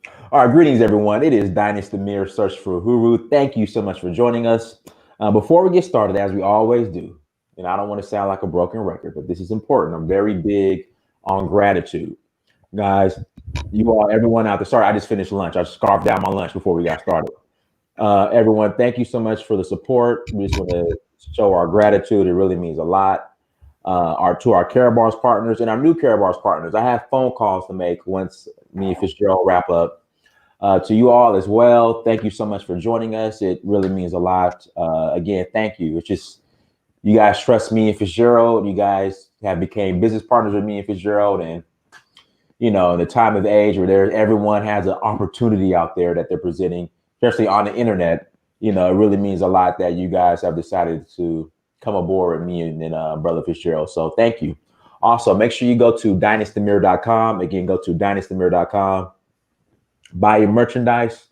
All right, greetings, everyone. It is Dynasty Mirror Search for Huru. Thank you so much for joining us. Before we get started, as we always do, and I don't want to sound like a broken record, but this is important. I'm very big on gratitude. Guys, you all, everyone out there, sorry, I just finished lunch. I scarfed down my lunch before we got started. Everyone, thank you so much for the support. We just want to show our gratitude. It really means a lot. Our Care Bars partners and our new Care Bars partners. I have phone calls to make once me and Fitzgerald wrap up. To you all as well, thank you so much for joining us. It really means a lot. Again, thank you. It's just you guys trust me and Fitzgerald. You guys have became business partners with me and Fitzgerald, and in the time of age where everyone has an opportunity out there that they're presenting, especially on the internet. It really means a lot that you guys have decided to come aboard with me and Brother Fitzgerald. So thank you. Also, make sure you go to dynastymirror.com. Again, go to dynastymirror.com. Buy your merchandise.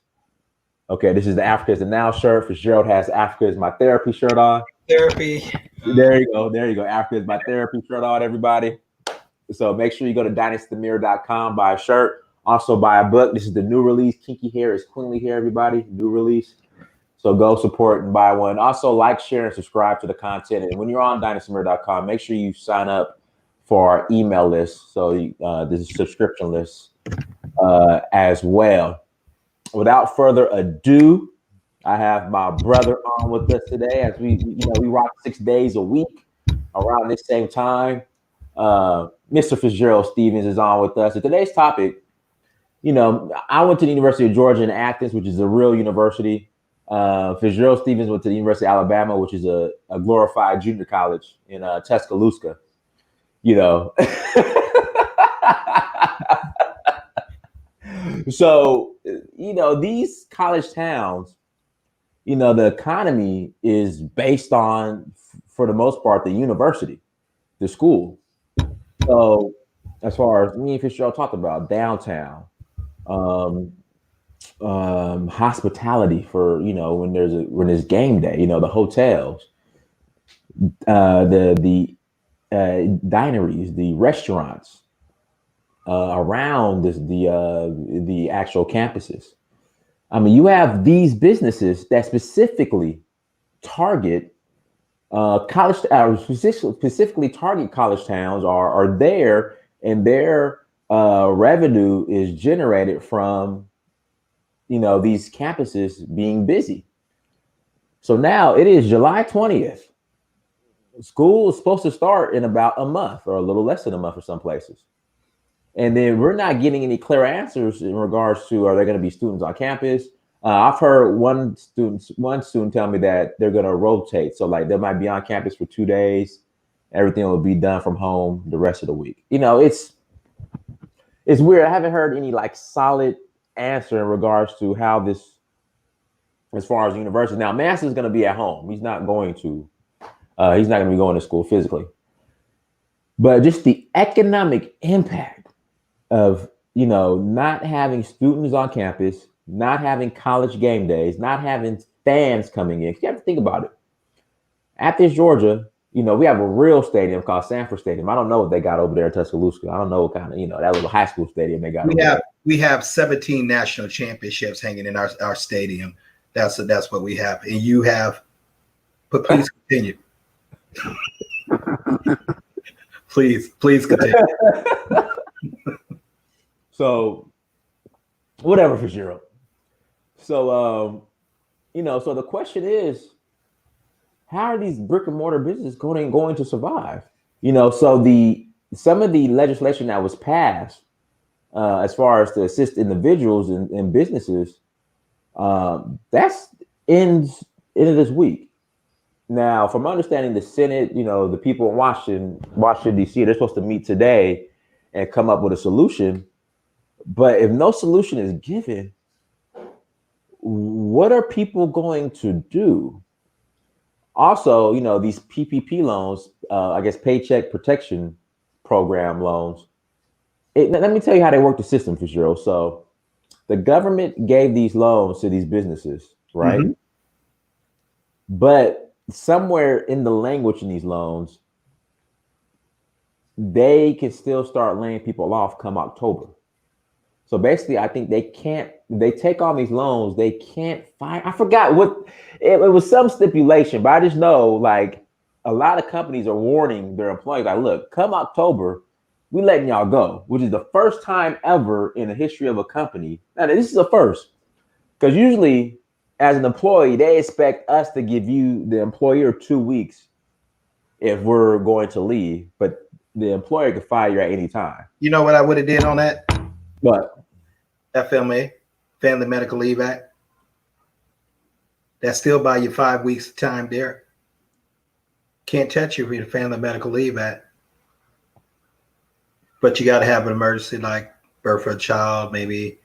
Okay, this is the Africa is the Now shirt. Fitzgerald has Africa is my therapy shirt on. Therapy. There you go. There you go. Africa is my therapy shirt on, everybody. So make sure you go to dynastymirror.com, buy a shirt. Also buy a book. This is the new release. Kinky Hair is Queenly Hair, everybody. New release. So go support and buy one. Also like, share, and subscribe to the content. And when you're on dynastymirror.com, make sure you sign up for our email list. So this is subscription list as well. Without further ado, I have my brother on with us today as we rock 6 days a week around this same time. Mr. Fitzgerald Stevens is on with us. And today's topic, I went to the University of Georgia in Athens, which is a real university. Fitzgerald Stevens went to the University of Alabama, which is a glorified junior college in Tuscaloosa. So, these college towns, the economy is based on, for the most part, the university, the school. So, as far as me and Fitzgerald talked about downtown, hospitality for when there's game day, the hotels, the dineries, the restaurants around the actual campuses. I mean, you have these businesses that specifically target college, specifically target college towns, are there, and their revenue is generated from these campuses being busy. So now it is July 20th. School is supposed to start in about a month or a little less than a month for some places. And then we're not getting any clear answers in regards to, are there going to be students on campus? I've heard one student tell me that they're going to rotate. So like they might be on campus for 2 days. Everything will be done from home the rest of the week. It's weird. I haven't heard any like solid answer in regards to how this, as far as university. Now, Master is going to be at home. He's not going to be going to school physically. But just the economic impact of not having students on campus, not having college game days, not having fans coming in. You have to think about it. Athens, Georgia, we have a real stadium called Sanford Stadium. I don't know what they got over there in Tuscaloosa. I don't know what kind of that little high school stadium they got. We have 17 national championships hanging in our stadium. That's what we have, and you have. But please continue. please continue. So, whatever, Fitzgerald. So, so the question is, how are these brick and mortar businesses going to survive? So some of the legislation that was passed, as far as to assist individuals and businesses, that's ends into this week. Now, from understanding the Senate, the people in Washington D.C., they're supposed to meet today and come up with a solution. But if no solution is given, what are people going to do? Also, these PPP loans, I guess Paycheck Protection Program loans. Let me tell you how they work the system, Fitzgerald. So the government gave these loans to these businesses, right? Mm-hmm. But somewhere in the language in these loans, they can still start laying people off come October. So basically, I think they take on these loans, they can't find, I forgot what, it was some stipulation, but I just know like a lot of companies are warning their employees, like, look, come October, we letting y'all go, which is the first time ever in the history of a company. Now, this is a first, because usually as an employee, they expect us to give you, the employer, 2 weeks if we're going to leave, but the employer could fire you at any time. You know what I would have did on that? But FMA, Family Medical Leave Act. That still buy you 5 weeks of time there. Can't touch you with the Family Medical Leave Act. But you got to have an emergency like birth of a child, maybe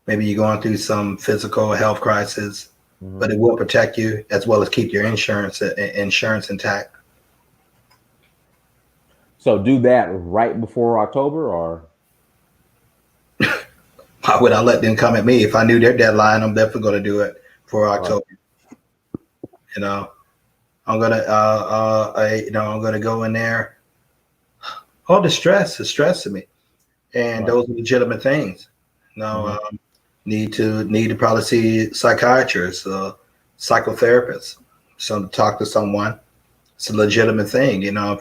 you're going through some physical health crisis, but it will protect you as well as keep your insurance intact. So do that right before October, or why would I let them come at me? If I knew their deadline, I'm definitely going to do it for October. You know, I'm gonna I'm gonna go in there. All the stress is stressing me, and those are legitimate things. You know, need to probably see psychiatrists, psychotherapists, to talk to someone. It's a legitimate thing, you know.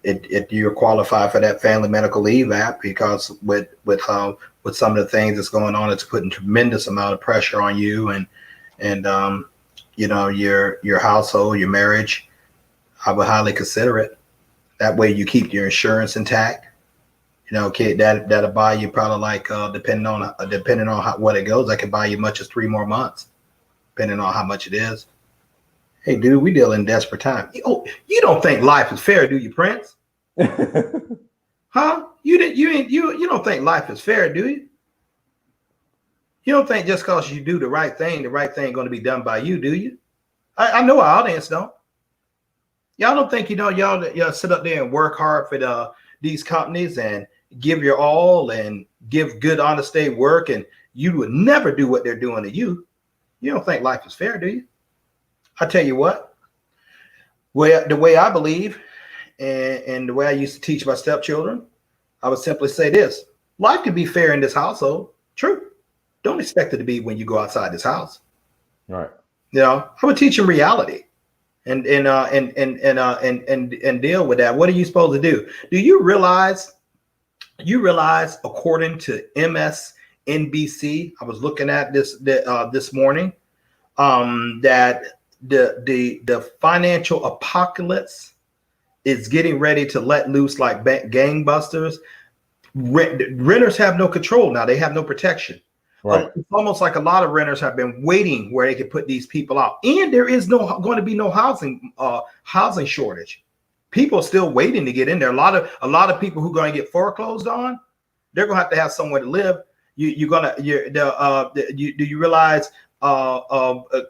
If you're qualified for that Family Medical Leave Act, because with some of the things that's going on, it's putting tremendous amount of pressure on you and you know, your household, your marriage. I would highly consider it. That way you keep your insurance intact. You know, okay, that'll buy you probably like depending on what it goes, that could buy you much as 3 more months, depending on how much it is. Hey, dude, we deal in desperate time. You don't think life is fair, do you, Prince? Huh? You don't think life is fair, do you? You don't think just because you do the right thing going to be done by you, do you? I know our audience don't. Y'all don't think, you know, y'all sit up there and work hard for these companies and give your all and give good, honest day work, and you would never do what they're doing to you. You don't think life is fair, do you? I tell you what, the way I believe and the way I used to teach my stepchildren, I would simply say this: life can be fair in this household. True. Don't expect it to be when you go outside this house. All right. You know, I would teach them reality and deal with that. What are you supposed to do? Do you realize, according to MSNBC, I was looking at this morning, that the financial apocalypse is getting ready to let loose like gangbusters. Renters have no control now. They have no protection. Right. It's almost like a lot of renters have been waiting where they could put these people out, and there is going to be no housing shortage. People are still waiting to get in there. A lot of people who are going to get foreclosed on, they're going to have somewhere to live. Do you realize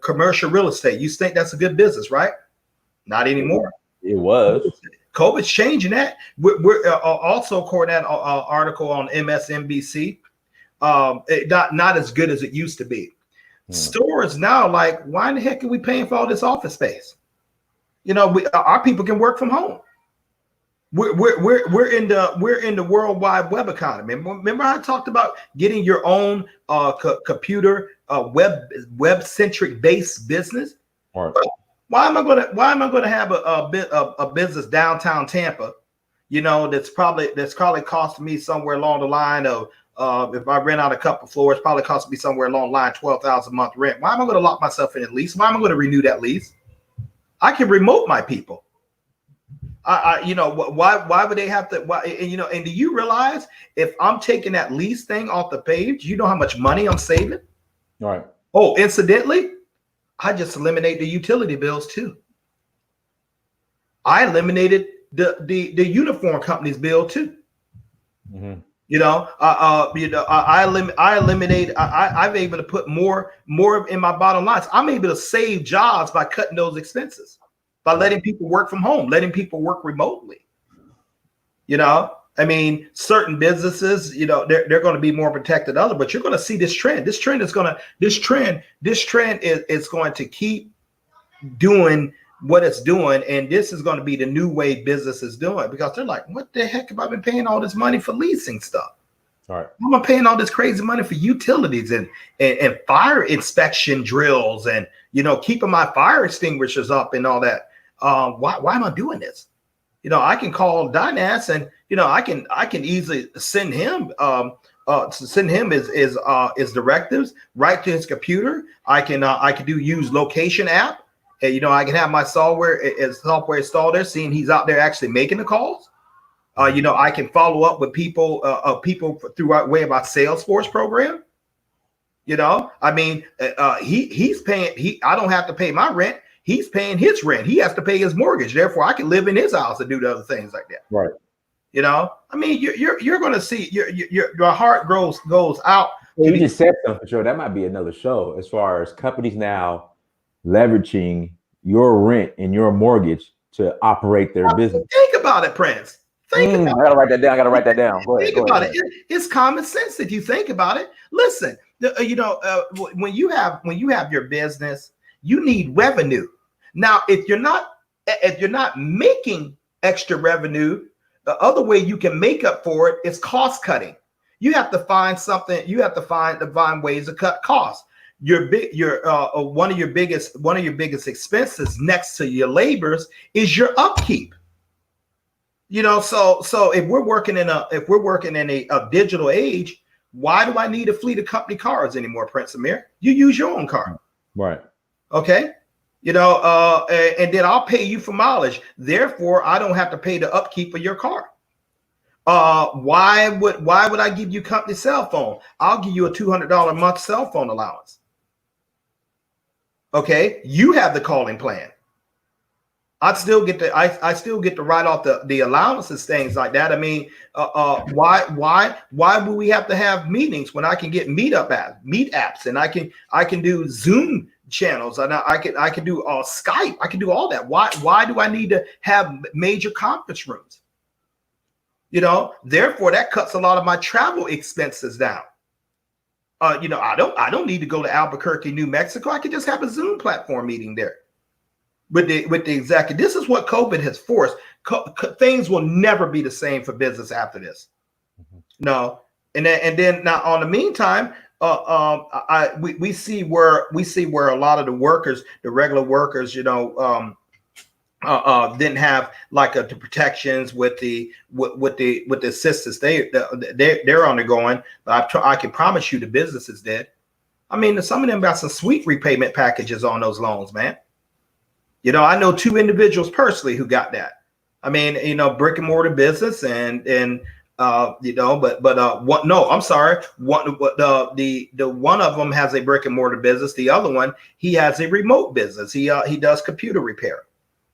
commercial real estate? You think that's a good business, right? Not anymore. It was. COVID's changing that. We're also, according to that article on MSNBC, not as good as it used to be. Stores now, like, why in the heck are we paying for all this office space? You know, our people can work from home. We're in the World Wide Web economy. Remember I talked about getting your own computer web centric based business. Right. Why am I going to have a business downtown Tampa? You know, that's probably costing me somewhere along the line of if I rent out a couple floors, probably costing me somewhere along the line $12,000 a month rent. Why am I going to lock myself in a lease? Why am I going to renew that lease? I can remote my people. You know, why would they have to? You know, and do you realize if I'm taking that lease thing off the page, you know how much money I'm saving? All right. Oh, incidentally, I just eliminated the utility bills too. I eliminated the uniform company's bill too. Mm-hmm. You know, I eliminate. I'm able to put more in my bottom lines. I'm able to save jobs by cutting those expenses, by letting people work from home, letting people work remotely. You know, I mean, certain businesses, you know, they're going to be more protected than others, but you're going to see this trend. This trend is going to keep doing what it's doing, and this is going to be the new way business is doing, because they're like, what the heck have I been paying all this money for leasing stuff? All right. Why am I paying all this crazy money for utilities and fire inspection drills and, keeping my fire extinguishers up and all that? Why am I doing this? I can call Dynas and, I can easily send him his directives right to his computer. I can use location app. And, I can have my software installed there, seeing he's out there actually making the calls. I can follow up with people through way of our Salesforce program. I mean, he's paying. I don't have to pay my rent. He's paying his rent. He has to pay his mortgage. Therefore, I can live in his house and do the other things like that. Right. I mean, you're going to see your heart goes out. Well, you just said something for sure. That might be another show as far as companies now leveraging your rent and your mortgage to operate their business. Think about it, Prince. I gotta write that down. Go ahead. Think about it. It's common sense if you think about it. Listen, when you have your business, you need revenue. Now, if you're not making extra revenue, the other way you can make up for it is cost cutting. You have to find something. You have to find ways to cut costs. One of your biggest expenses next to your labors is your upkeep. So if we're working in a digital age, why do I need a fleet of company cars anymore, Prince Amir? You use your own car. Right. Okay. And then I'll pay you for mileage. Therefore, I don't have to pay the upkeep of your car. Why would I give you company cell phone? I'll give you a $200 a month cell phone allowance. Okay. You have the calling plan. I still get to write off the allowances, things like that. I mean, why would we have to have meetings when I can get meet apps and I can do Zoom channels and I can do Skype. I can do all that. Why do I need to have major conference rooms? Therefore that cuts a lot of my travel expenses down. I don't need to go to Albuquerque, New Mexico. I can just have a Zoom platform meeting there. With the executive. This is what COVID has forced. Things will never be the same for business after this. Mm-hmm. No, and then now on the meantime, we see where a lot of the workers, the regular workers, didn't have like the protections with the assistance they're undergoing. But I can promise you the businesses did. I mean, some of them got some sweet repayment packages on those loans, man. I know two individuals personally who got that. I mean, brick and mortar business and what? No, I'm sorry. The one of them has a brick and mortar business. The other one, he has a remote business. He does computer repair,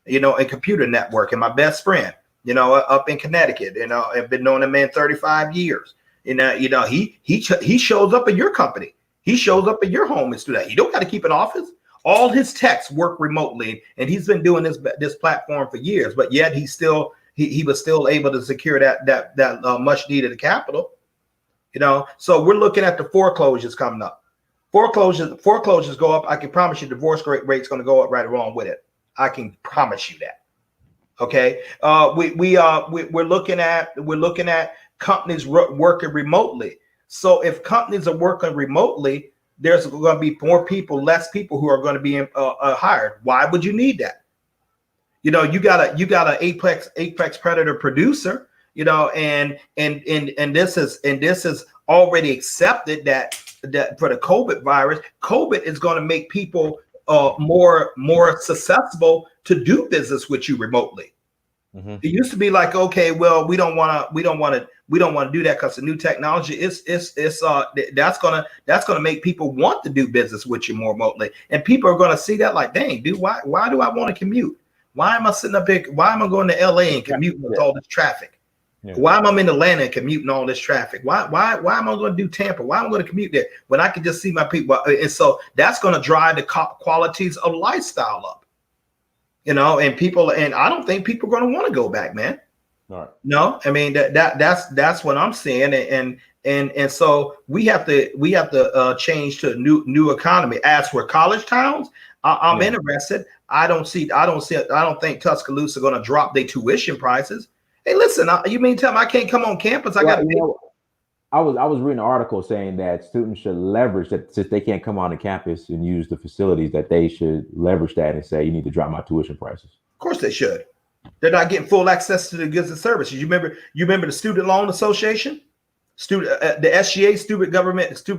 and computer network. And my best friend, up in Connecticut, I've been knowing him man 35 years. He shows up at your company. He shows up at your home and do that. You don't got to keep an office. All his techs work remotely, and he's been doing this platform for years. But yet he was still able to secure that much needed capital. So we're looking at the foreclosures coming up. Foreclosures go up. I can promise you, divorce rate's going to go up right along with it. I can promise you that. Okay. We're looking at companies working remotely. So if companies are working remotely, there's going to be less people who are going to be hired. Why would you need that? You got an apex predator producer, and this is already accepted that for the COVID virus, COVID is going to make people more susceptible to do business with you remotely. Mm-hmm. It used to be like, okay, well, we don't want to do that because the new technology that's gonna make people want to do business with you more remotely, and people are gonna see that like, dang, dude, why do I want to commute? Why am I sitting up here? Why am I going to LA and commuting with all this traffic? Yeah. Why am I in Atlanta and commuting all this traffic? Why am I going to do Tampa? Why am I going to commute there when I can just see my people? And so that's going to drive the qualities of lifestyle up. And I don't think people are going to want to go back, man. All right. No, I mean that's what I'm saying, and so we have to change to a new economy. As for college towns, I'm interested. I don't think Tuscaloosa are going to drop their tuition prices. Hey, listen, you mean tell me I can't come on campus? I got to pay. I was reading an article saying that students should leverage that since they can't come on the campus and use the facilities, that they should leverage that and say, you need to drop my tuition prices. Of course they should. They're not getting full access to the goods and services. You remember the Student Loan Association, the SGA, student government. Yeah,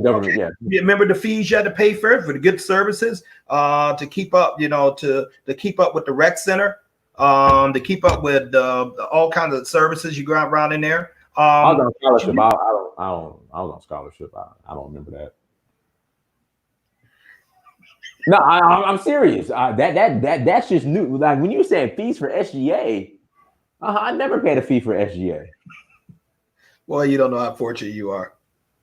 government. Okay. Yeah, You remember the fees you had to pay for the good services to keep up, to keep up with the rec center, to keep up with all kinds of services you got around in there. I was on scholarship. I was on scholarship. I don't remember that. No, I'm serious. That's just new. Like when you were saying fees for SGA, I never paid a fee for SGA. Well, you don't know how fortunate you are.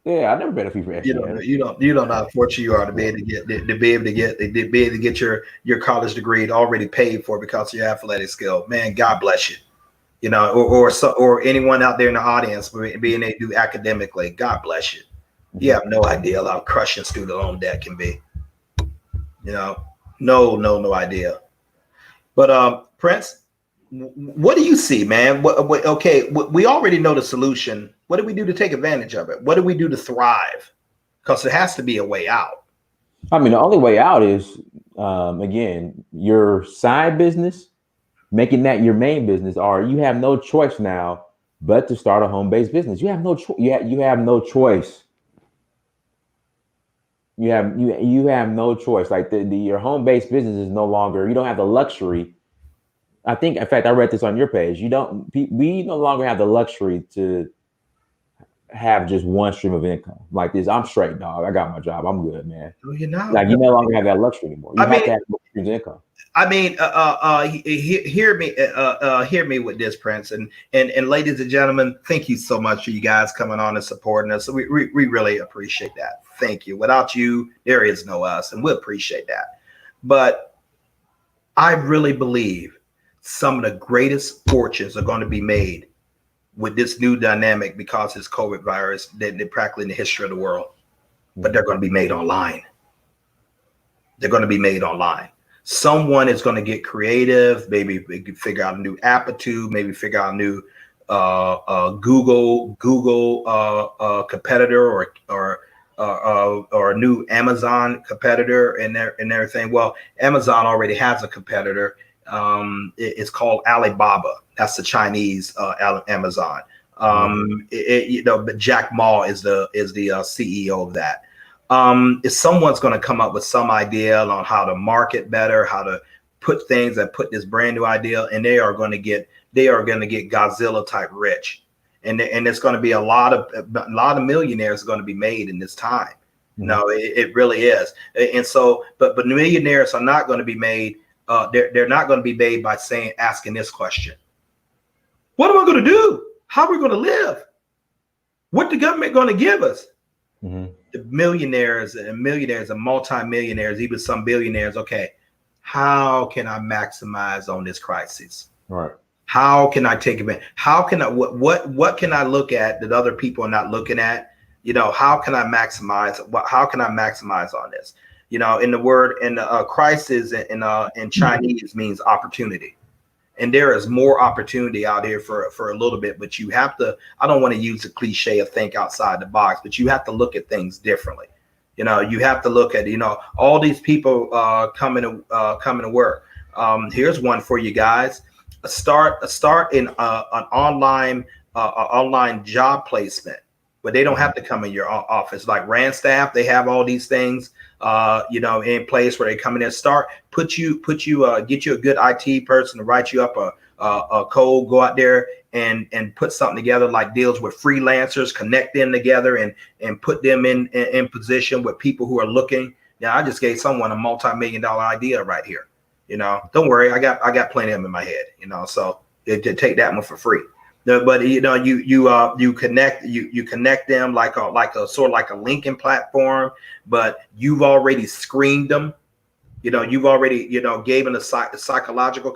Yeah, I never paid a fee for SGA. You don't know how fortunate you are to be able to get your college degree already paid for because of your athletic skill. Man, God bless you. Or anyone out there in the audience being able to do academically, God bless you. You have no idea how crushing student loan debt can be. No idea. But Prince, what do you see, man? Okay, we already know the solution. What do we do to take advantage of it? What do we do to thrive? Because there has to be a way out. I mean, the only way out is, again, your side business, making that your main business, or you have no choice now but to start a home-based business. You have no choice. You have no choice. You have no choice. Like your home-based business is no longer. You don't have the luxury. I think, in fact, I read this on your page. We no longer have the luxury to have just one stream of income like this. I'm straight, dog. I got my job. I'm good, man. Well, you no longer have that luxury anymore. You have to have more streams of income. I mean, hear me with this, Prince, and ladies and gentlemen, thank you so much for you guys coming on and supporting us. We really appreciate that. Thank you. Without you, there is no us, and we appreciate that. But I really believe some of the greatest fortunes are going to be made with this new dynamic because it's COVID virus that they're practically in the history of the world. But they're going to be made online. They're going to be made online. Someone is going to get creative. Maybe they can figure out a new aptitude. Maybe figure out a new Google competitor or a new Amazon competitor and everything. Well, Amazon already has a competitor. It's called Alibaba. That's the Chinese Amazon. But Jack Ma is the CEO of that. If someone's going to come up with some idea on how to market better, how to put things and put this brand new idea, and they are going to get Godzilla type rich, and it's going to be a lot of millionaires are going to be made in this time. Mm-hmm. No, it really is. And so, but millionaires are not going to be made. They're not going to be made by asking this question: what am I going to do? How are we going to live? What the government going to give us? Mm-hmm. The millionaires and multimillionaires, even some billionaires. Okay, how can I maximize on this crisis? Right. How can I take advantage? How can I what can I look at that other people are not looking at? How can I maximize? How can I maximize on this? In the word crisis in Chinese means opportunity. And there is more opportunity out here for a little bit, but you have to, I don't want to use the cliche of think outside the box, but you have to look at things differently. You have to look at, all these people coming to work. Here's one for you guys. Start in an online job placement, but they don't have to come in your office. Like Randstad, they have all these things, in place where they come in and get you a good IT person to write you up a code, go out there and put something together, like deals with freelancers, connect them together and put them in position with people who are looking. Yeah, I just gave someone a multi-million-dollar idea right here. Don't worry, I got plenty of them in my head, so to take that one for free. But you connect them like a sort of like a linking platform, but you've already screened them. You've already gave them a psychological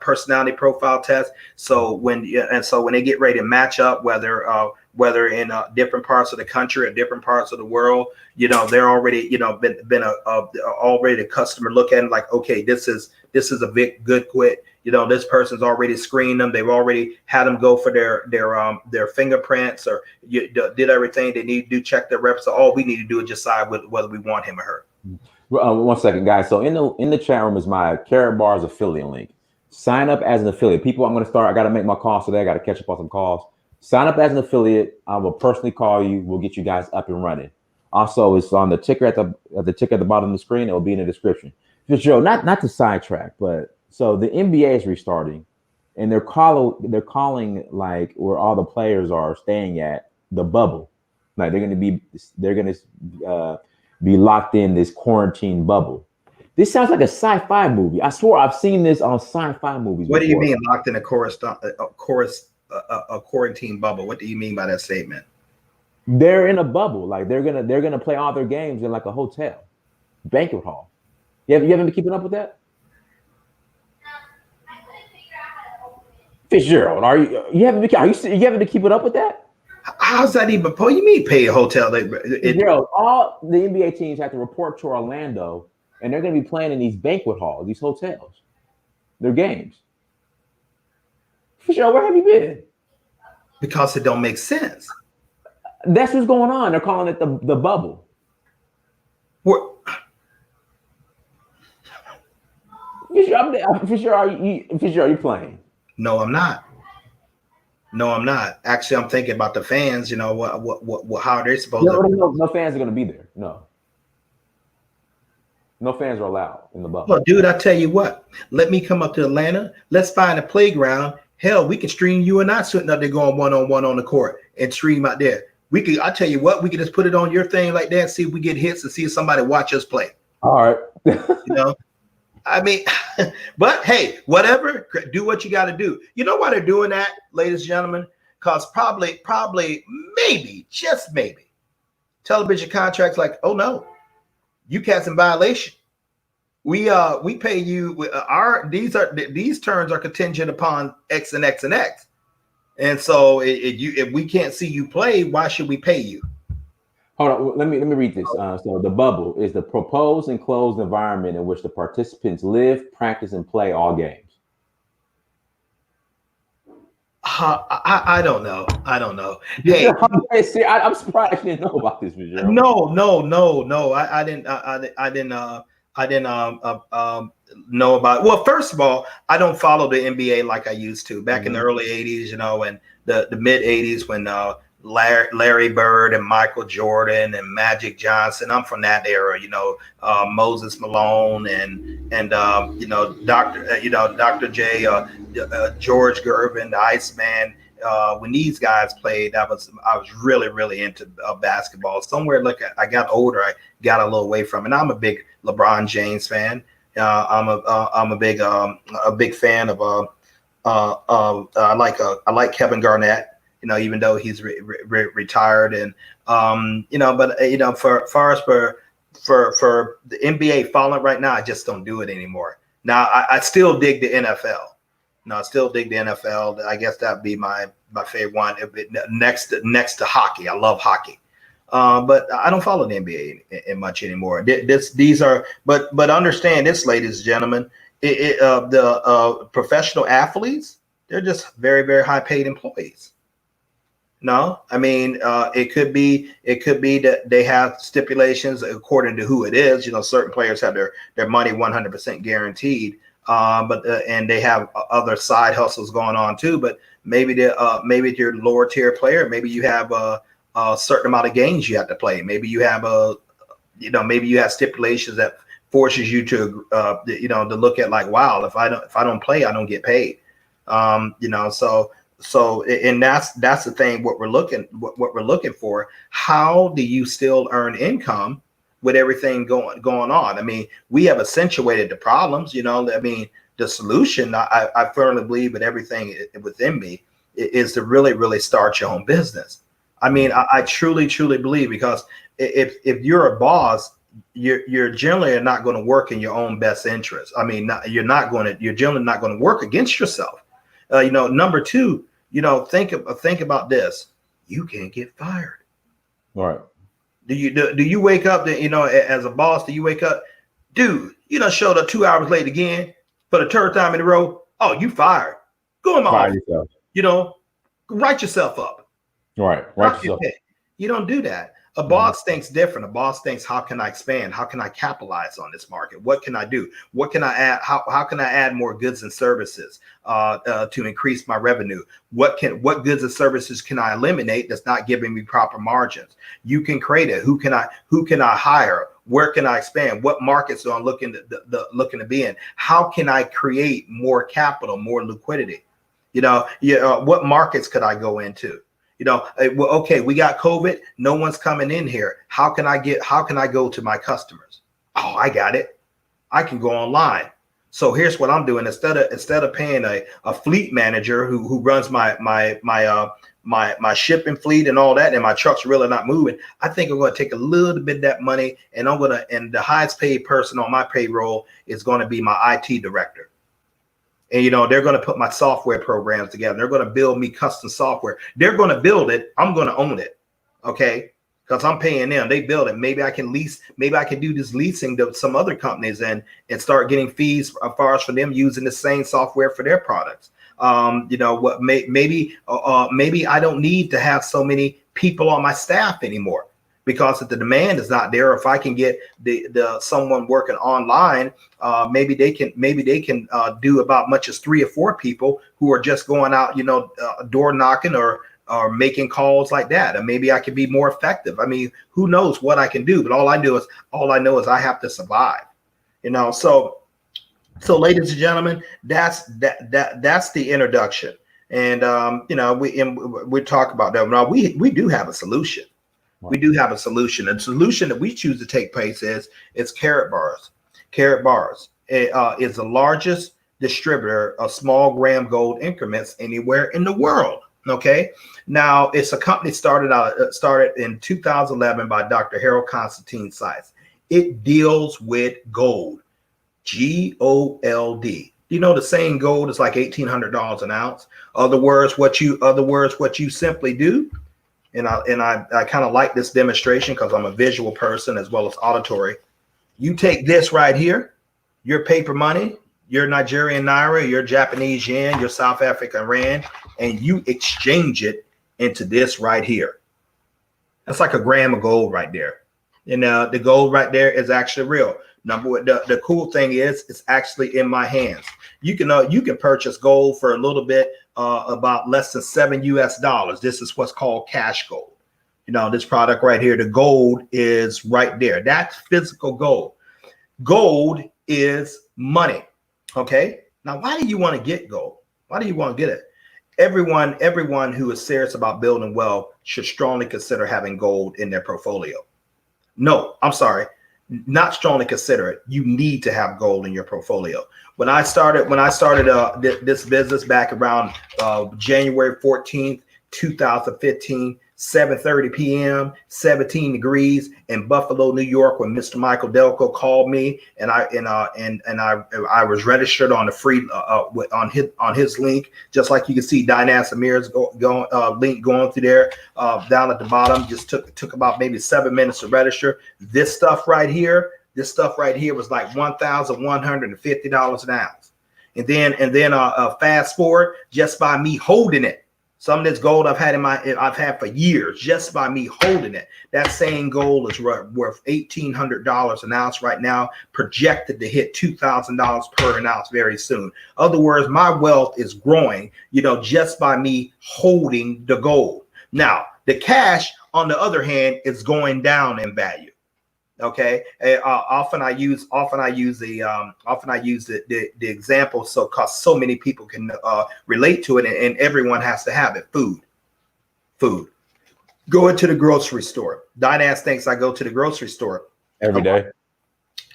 personality profile test. So when they get ready to match up, whether in different parts of the country or different parts of the world, they're already been already the customer look at it like, okay, this is a good quit. this person's already screened them. They've already had them go for their fingerprints or did everything they need to do, check their reps. So all we need to do is decide whether we want him or her. 1 second, guys. So in the chat room is my Carrot Bars affiliate link. Sign up as an affiliate. People, I'm going to start. I got to make my calls today. I got to catch up on some calls. Sign up as an affiliate. I will personally call you. We'll get you guys up and running. Also, it's on the ticker at the bottom of the screen. It will be in the description. Fitzgerald, not to sidetrack, but so the NBA is restarting, and they're calling like where all the players are staying at the bubble. Like they're going to be locked in this quarantine bubble. This sounds like a sci-fi movie. I swear I've seen this on sci-fi movies. What do you mean locked in a quarantine bubble? What do you mean by that statement? They're in a bubble. Like they're gonna play all their games in like a hotel, banquet hall. You haven't been keeping up with that? Fitzgerald, you haven't been keeping up with that? How's that even? What you mean pay a hotel? Fitzgerald, all the NBA teams have to report to Orlando, and they're going to be playing in these banquet halls, these hotels, their games. Fitzgerald, where have you been? Because it don't make sense. That's what's going on. They're calling it the bubble. What? Fitzgerald, are you playing? No, I'm not. Actually, I'm thinking about the fans. What how they're supposed to. No fans are going to be there. No fans are allowed in the bubble. Well, dude, I tell you what. Let me come up to Atlanta. Let's find a playground. Hell, we can stream you and I sitting up there going one-on-one on the court and stream out there. I tell you what, we can just put it on your thing like that, see if we get hits and see if somebody watch us play. All right. I mean, but hey, whatever, do what you got to do. You know why they're doing that, ladies and gentlemen? Because probably, maybe, just maybe, television contracts like, oh no, you cats in violation. We pay you. These terms are contingent upon X and X and X. And so if we can't see you play, why should we pay you? Hold on, let me read this. So the bubble is the proposed enclosed environment in which the participants live, practice, and play all games. I don't know. Hey, I'm surprised you didn't know about this, Fitzgerald. No. I didn't know about it. Well, first of all, I don't follow the NBA like I used to back in the early 80s, and the mid 80s when Larry Bird and Michael Jordan and Magic Johnson. I'm from that era, Moses Malone and Dr. J, George Gervin, the Iceman. When these guys played, I was really, really into basketball. Somewhere I got older, I got a little away from it. I'm a big LeBron James fan. I'm a big fan of I like Kevin Garnett. Even though he's retired, and for the NBA falling right now, I just don't do it anymore. Now I still dig the NFL. I still dig the NFL. I guess that'd be my favorite one. Next to hockey. I love hockey. But I don't follow the NBA in much anymore. But understand this, ladies and gentlemen, the professional athletes, they're just very, very high paid employees. No, I mean, it could be that they have stipulations according to who it is. Certain players have their money 100% guaranteed, and they have other side hustles going on too. But maybe if you're a lower tier player, maybe you have a certain amount of games you have to play. Maybe you have maybe you have stipulations that forces you to to look at like, wow, if I don't play, I don't get paid. So and that's the thing. What we're looking for. How do you still earn income with everything going on? I mean, we have accentuated the problems. I mean, the solution. I firmly believe in everything within me is to really, really start your own business. I mean, I truly, truly believe, because if you're a boss, you're generally not going to work in your own best interest. I mean, you're generally not going to work against yourself. Number two. Think about this. You can't get fired. All right. Do you wake up as a boss, do you wake up, dude, showed up 2 hours late again for the third time in a row? Oh, you fired. Go in my Fire office. yourself. You know, write yourself up. Right. Right yourself. You don't do that. A boss thinks different. A boss thinks, how can I expand? How can I capitalize on this market? What can I do? What can I add? How can I add more goods and services to increase my revenue? What goods and services can I eliminate that's not giving me proper margins? You can create it. Who can I hire? Where can I expand? What markets are I looking to be in? How can I create more capital, more liquidity? What markets could I go into? Well, okay, we got COVID. No one's coming in here. How can I go to my customers? Oh, I got it. I can go online. So here's what I'm doing. Instead of paying a fleet manager who runs my shipping fleet and all that, and my trucks are really not moving, I think I'm going to take a little bit of that money, and the highest paid person on my payroll is going to be my IT director. And, they're going to put my software programs together. They're going to build me custom software. They're going to build it. I'm going to own it. Okay. Because I'm paying them. They build it. Maybe I can lease. Maybe I can do this leasing to some other companies and start getting fees as far as for them using the same software for their products. Maybe I don't need to have so many people on my staff anymore, because if the demand is not there, if I can get the someone working online, maybe they can do about much as 3 or 4 people who are just going out, door knocking or making calls like that. And maybe I can be more effective. I mean, who knows what I can do? But all I know is I have to survive. So ladies and gentlemen, that's the introduction. And we talk about that. Now we do have a solution. We do have a solution. And the solution that we choose to take place is Carrot Bars. Carrot Bars is the largest distributor of small gram gold increments anywhere in the world. Okay. Now it's a company started in 2011 by Dr. Harold Constantine Sykes. It deals with gold, GOLD. The saying gold is like $1,800 an ounce. Other words, what you simply do. And I kind of like this demonstration because I'm a visual person as well as auditory. You take this right here, your paper money, your Nigerian naira, your Japanese yen, your South African rand, and you exchange it into this right here. That's like a gram of gold right there. And the gold right there is actually real. The cool thing is it's actually in my hands. You can purchase gold for a little bit, about less than $7 US. This is what's called cash gold. This product right here, the gold is right there. That's physical gold. Gold is money. Okay. Now, why do you want to get gold? Why do you want to get it? Everyone who is serious about building wealth should strongly consider having gold in their portfolio. No, I'm sorry. Not strongly consider it. You need to have gold in your portfolio. When I started this business back around January 14th, 2015, 7:30 p.m., 17 degrees in Buffalo, New York, when Mr. Michael Delco called me, and I was registered on the free on his link, just like you can see Diane Samir's link going through there down at the bottom. Just took about maybe 7 minutes to register. This stuff right here was like $1,150 an ounce, and then fast forward, just by me holding it. Some of this gold I've had for years, just by me holding it. That same gold is worth $1,800 an ounce right now, projected to hit $2,000 per an ounce very soon. Other words, my wealth is growing, just by me holding the gold. Now, the cash, on the other hand, is going down in value. Okay. Often I use the example, because so many people can relate to it, and everyone has to have it. Food. Go into the grocery store. Diane thinks I go to the grocery store every day.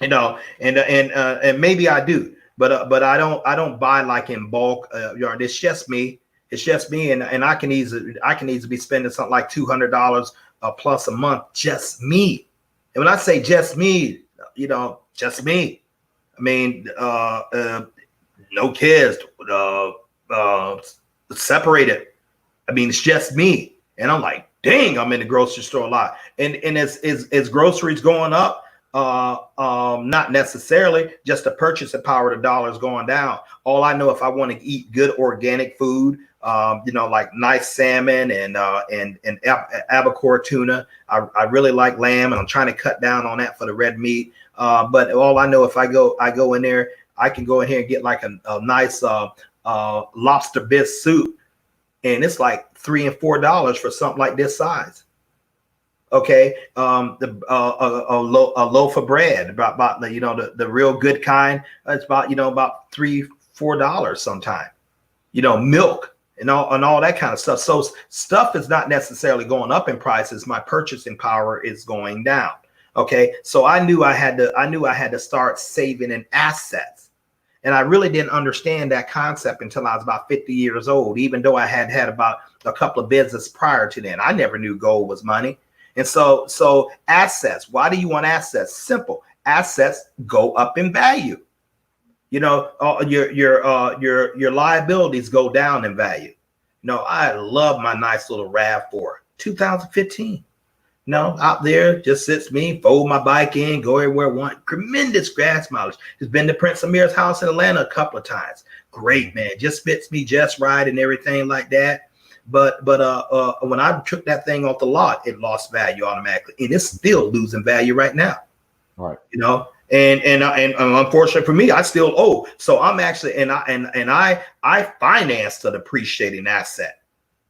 And maybe I do, but I don't buy like in bulk. It's just me. And I can easily be spending something like $200 plus a month, just me. And when I say just me, just me, I mean, no kids, separated. I mean, it's just me. And I'm like, dang, I'm in the grocery store a lot. And as groceries going up, Not necessarily. Just the purchasing power of the dollar is going down. All I know, if I want to eat good organic food, like nice salmon and albacore tuna, I really like lamb, and I'm trying to cut down on that for the red meat. But all I know, if I go in there, I can go in here and get like a nice lobster bisque soup, and it's like $3 and $4 for something like this size. Okay, a loaf of bread, about the real good kind. It's about about $3-4 sometime. Milk and all that kind of stuff. So stuff is not necessarily going up in prices. My purchasing power is going down. Okay, so I knew I had to start saving in assets, and I really didn't understand that concept until I was about 50 years old. Even though I had about a couple of businesses prior to then, I never knew gold was money. And so assets. Why do you want assets? Simple. Assets go up in value. Your liabilities go down in value. I love my nice little RAV4, 2015. Out there just sits me, fold my bike in, go everywhere I want. Tremendous gas mileage. Just been to Prince Amir's house in Atlanta a couple of times. Great, man. Just fits me just right and everything like that. But when I took that thing off the lot, it lost value automatically, and it's still losing value right now. Right. And unfortunately for me, I still owe. So I'm actually I financed a depreciating asset,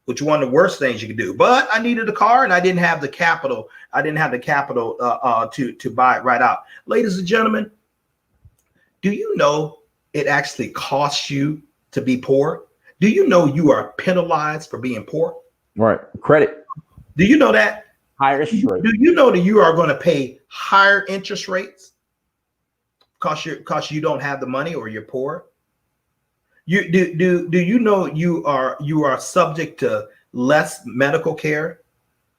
which is one of the worst things you can do. But I needed a car, and I didn't have the capital. To buy it right out. Ladies and gentlemen, do you know it actually costs you to be poor? Do you know you are penalized for being poor? Right. Credit. Do you know that? Higher interest rate. Do you know that you are going to pay higher interest rates because you don't have the money or you're poor? Do you know you are subject to less medical care,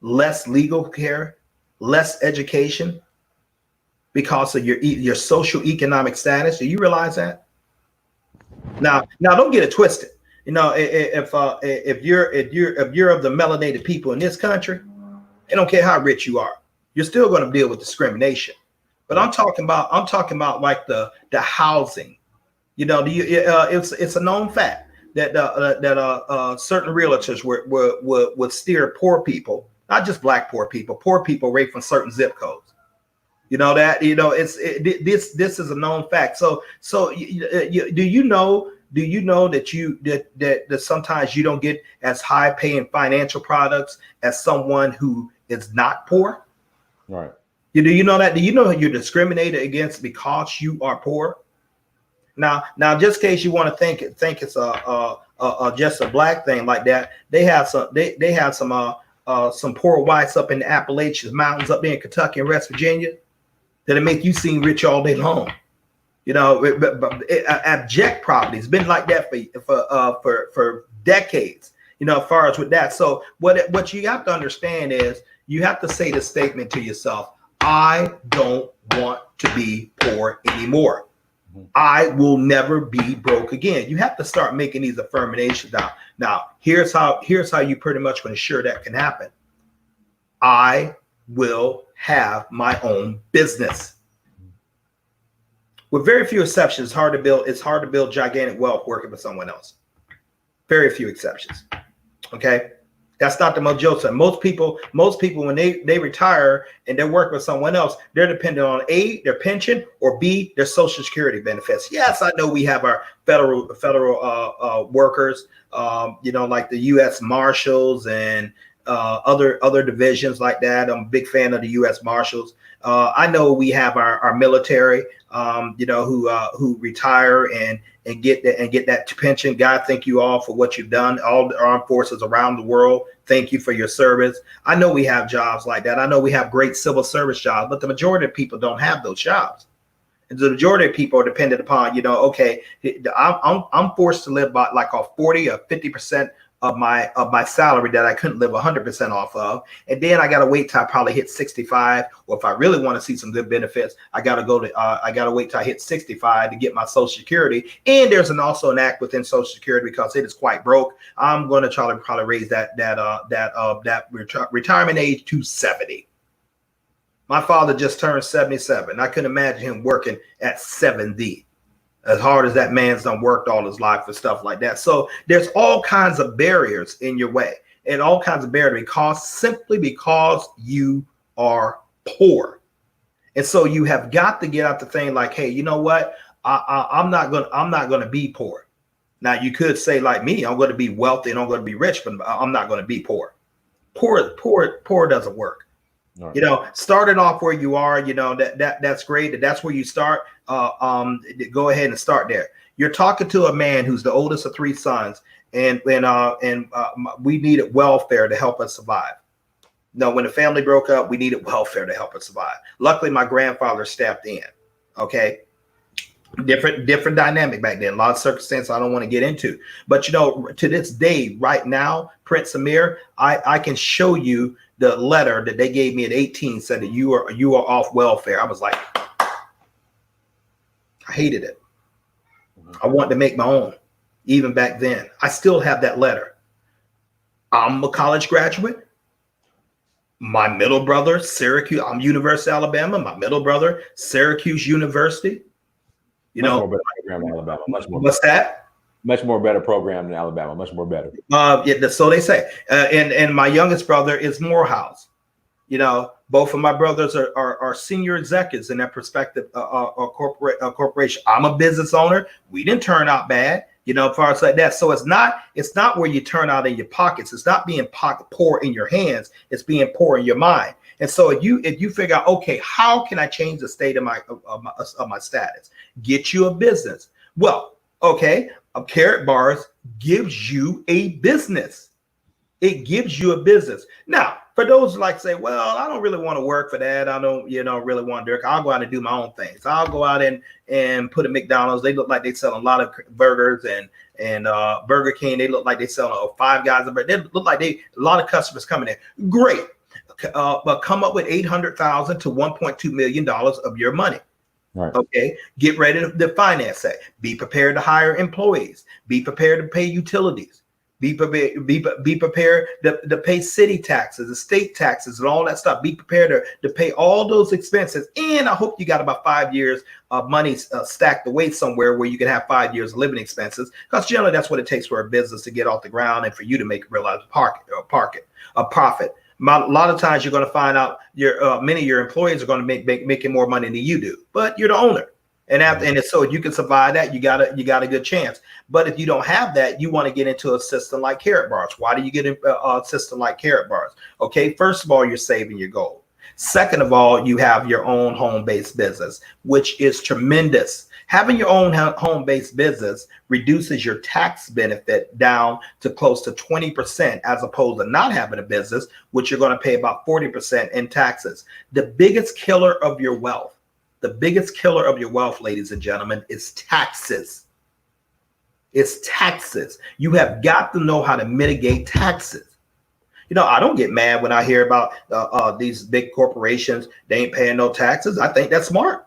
less legal care, less education because of your social economic status? Do you realize that? Now don't get it twisted. If you're of the melanated people in this country, I don't care how rich you are, you're still going to deal with discrimination. But I'm talking about like the housing. It's a known fact that certain realtors would steer poor people, not just black poor people right from certain zip codes. This is a known fact. So do you know that sometimes you don't get as high paying financial products as someone who is not poor? Right. Do you know that? Do you know you're discriminated against because you are poor? Now, just in case you want to think it's just a black thing like that, they have some poor whites up in the Appalachian Mountains up there in Kentucky and West Virginia that'll make you seem rich all day long. Abject poverty has been like that for decades. As far as with that. So what you have to understand is you have to say the statement to yourself: I don't want to be poor anymore. I will never be broke again. You have to start making these affirmations down. Now, here's how you pretty much can ensure that can happen. I will have my own business. With very few exceptions, it's hard to build gigantic wealth working for someone else. Very few exceptions. Okay. That's not the majority. Most people, when they retire and they're working with someone else, they're dependent on A, their pension, or B, their Social Security benefits. Yes, I know we have our federal workers, like the U.S. Marshals and other divisions like that. I'm a big fan of the U.S. Marshals. I know we have our military, who retire and get that pension. God, thank you all for what you've done. All the armed forces around the world, thank you for your service. I know we have jobs like that. I know we have great civil service jobs, but the majority of people don't have those jobs. And the majority of people are dependent upon, okay, I'm forced to live by like a 40 or 50% of my salary that I couldn't live 100% off of, and then I gotta wait till I probably hit 65, or if I really want to see some good benefits, I gotta wait till I hit 65 to get my Social Security. And there's also an act within Social Security because it is quite broke. I'm going to try to probably raise that retirement age to 70. My father just turned 77. I couldn't imagine him working at 70, as hard as that man's done worked all his life and stuff like that. So there's all kinds of barriers in your way, and all kinds of barriers simply because you are poor. And so you have got to get out the thing like, hey, you know what? I'm not gonna be poor. Now you could say like me, I'm going to be wealthy and I'm going to be rich, but I'm not going to be poor. Poor doesn't work. Right. You know, starting off where you are, you know, that's great. That's where you start. Go ahead and start there. You're talking to a man who's the oldest of 3 sons, and we needed welfare to help us survive. No, when the family broke up, we needed welfare to help us survive. Luckily, my grandfather stepped in. Okay. Different dynamic back then. A lot of circumstances I don't want to get into. But, you know, to this day, right now, Prince Amir, I can show you the letter that they gave me at 18, said that you are off welfare. I was like, I hated it. I wanted to make my own, even back then. I still have that letter. I'm a college graduate. My middle brother, Syracuse, I'm University of Alabama. My middle brother, Syracuse University. You much know, more better program than Alabama. Much more. What's that? Much more better program than Alabama. Much more better. Yeah, so they say. And my youngest brother is Morehouse. You know, both of my brothers are senior executives in their prospective corporation. I'm a business owner. We didn't turn out bad, you know, as far as like that. So it's not where you turn out in your pockets. It's not being poor in your hands. It's being poor in your mind. And so if you figure out, okay, how can I change the state of my status? Get you a business. Well, okay, Carrot Bars gives you a business. It gives you a business. Now, for those who like say, well, I don't really want to work for that. I don't, really want to do it. I'll go out and do my own things. I'll go out and put a McDonald's. They look like they sell a lot of burgers and Burger King. They look like they sell Five Guys. They look like a lot of customers coming in. Great. But come up with $800,000 to $1.2 million of your money. Right. Okay. Get ready to finance that. Be prepared to hire employees. Be prepared to pay utilities. Be prepared to pay city taxes, the state taxes, and all that stuff. Be prepared to pay all those expenses. And I hope you got about 5 years of money stacked away somewhere where you can have 5 years of living expenses, because generally that's what it takes for a business to get off the ground and for you to realize a profit. A lot of times you're going to find out many of your employees are going to making more money than you do, but you're the owner. And so you can survive that. You got a good chance. But if you don't have that, you want to get into a system like Carrot Bars. Why do you get into a system like Carrot Bars? Okay, first of all, you're saving your gold. Second of all, you have your own home-based business, which is tremendous. Having your own home-based business reduces your tax benefit down to close to 20%, as opposed to not having a business, which you're going to pay about 40% in taxes. The biggest killer of your wealth, ladies and gentlemen, is taxes. It's taxes. You have got to know how to mitigate taxes. You know, I don't get mad when I hear about these big corporations. They ain't paying no taxes. I think that's smart.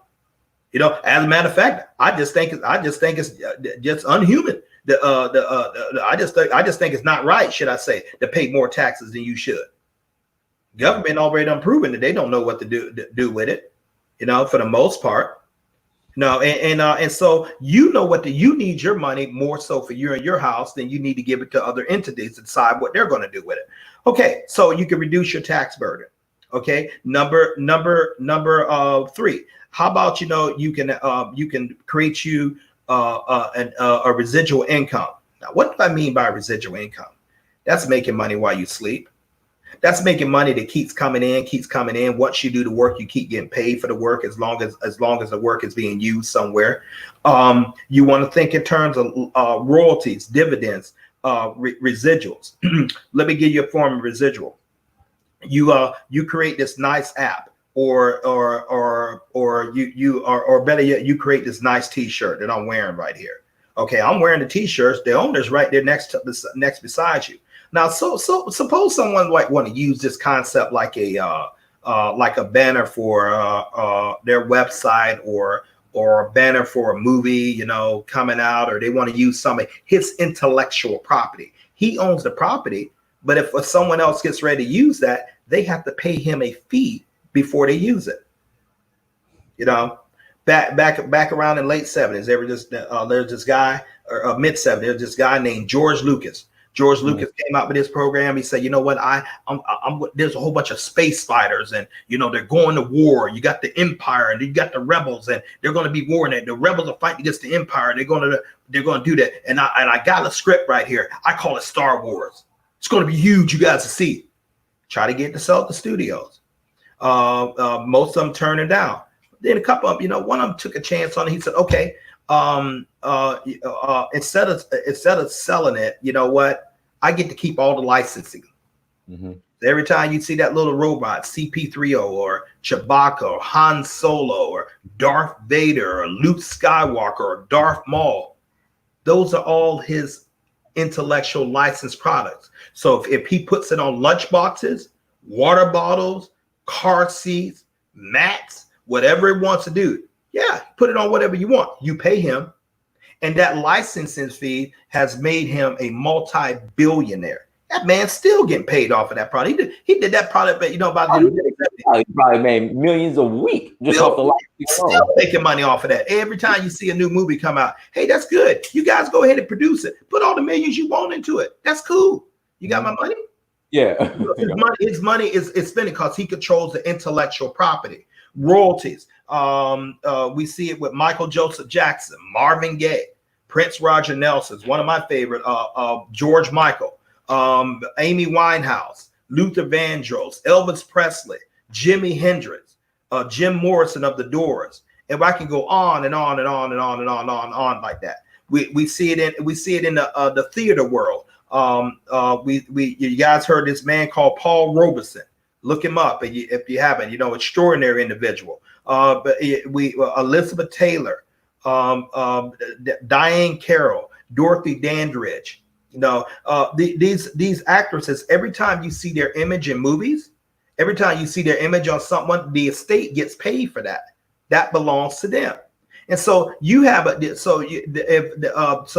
You know, as a matter of fact, I just think it's just unhuman. I just think it's not right, should I say, to pay more taxes than you should. Government already done proven that they don't know what to do with it. You know, for the most part. No, and so you need your money more so for you and your house than you need to give it to other entities to decide what they're going to do with it. Okay, so you can reduce your tax burden. Okay, number 3. How about you can create you a residual income. Now, what do I mean by residual income? That's making money while you sleep. That's making money that keeps coming in. Once you do the work, you keep getting paid for the work as long as the work is being used somewhere. You want to think in terms of royalties, dividends, residuals. Let me give you a form of residual. You create this nice app, or better yet, you create this nice T-shirt that I'm wearing right here. Okay, I'm wearing the T-shirts. The owner's right there next beside you. Now, so suppose someone want to use this concept like a banner for their website or a banner for a movie, coming out, or they want to use his intellectual property. He owns the property, but if someone else gets ready to use that, they have to pay him a fee before they use it. You know, back around in late 70s, there's this guy, or mid 70s, there's this guy named George Lucas. George Lucas came out with this program. He said, you know what, there's a whole bunch of space fighters, and they're going to war. You got the Empire and you got the rebels, and they're going to be warring. And the rebels are fighting against the Empire. They're going to do that. And I got a script right here. I call it Star Wars. It's going to be huge. You guys will see. Try to get to sell at the studios. Most of them turned it down. Then a couple of them, one of them took a chance on it. He said, okay, instead of selling it, you know what? I get to keep all the licensing. Mm-hmm. Every time you see that little robot, CP3O or Chewbacca or Han Solo or Darth Vader or Luke Skywalker or Darth Maul, those are all his intellectual licensed products. So if he puts it on lunch boxes, water bottles, car seats, mats, whatever he wants to do, yeah, put it on whatever you want. You pay him. And that licensing fee has made him a multi-billionaire. That man's still getting paid off of that product. He did that product, but he probably made millions a week just off the licensing. Still making money off of that. Every time you see a new movie come out, hey, that's good. You guys go ahead and produce it. Put all the millions you want into it. That's cool. You got my money? Yeah. His money is spending because he controls the intellectual property. Royalties. We see it with Michael Joseph Jackson, Marvin Gaye, Prince Roger Nelson, one of my favorite, George Michael, Amy Winehouse, Luther Vandross, Elvis Presley, Jimi Hendrix, Jim Morrison of the Doors, and I can go on and on and on and on and on and on like that. We see it in the theater world. You guys heard this man called Paul Robeson. Look him up if you haven't. Extraordinary individual. Elizabeth Taylor, Diane Carroll, Dorothy Dandridge. These actresses. Every time you see their image in movies, every time you see their image on someone, the estate gets paid for that. That belongs to them. And so you have so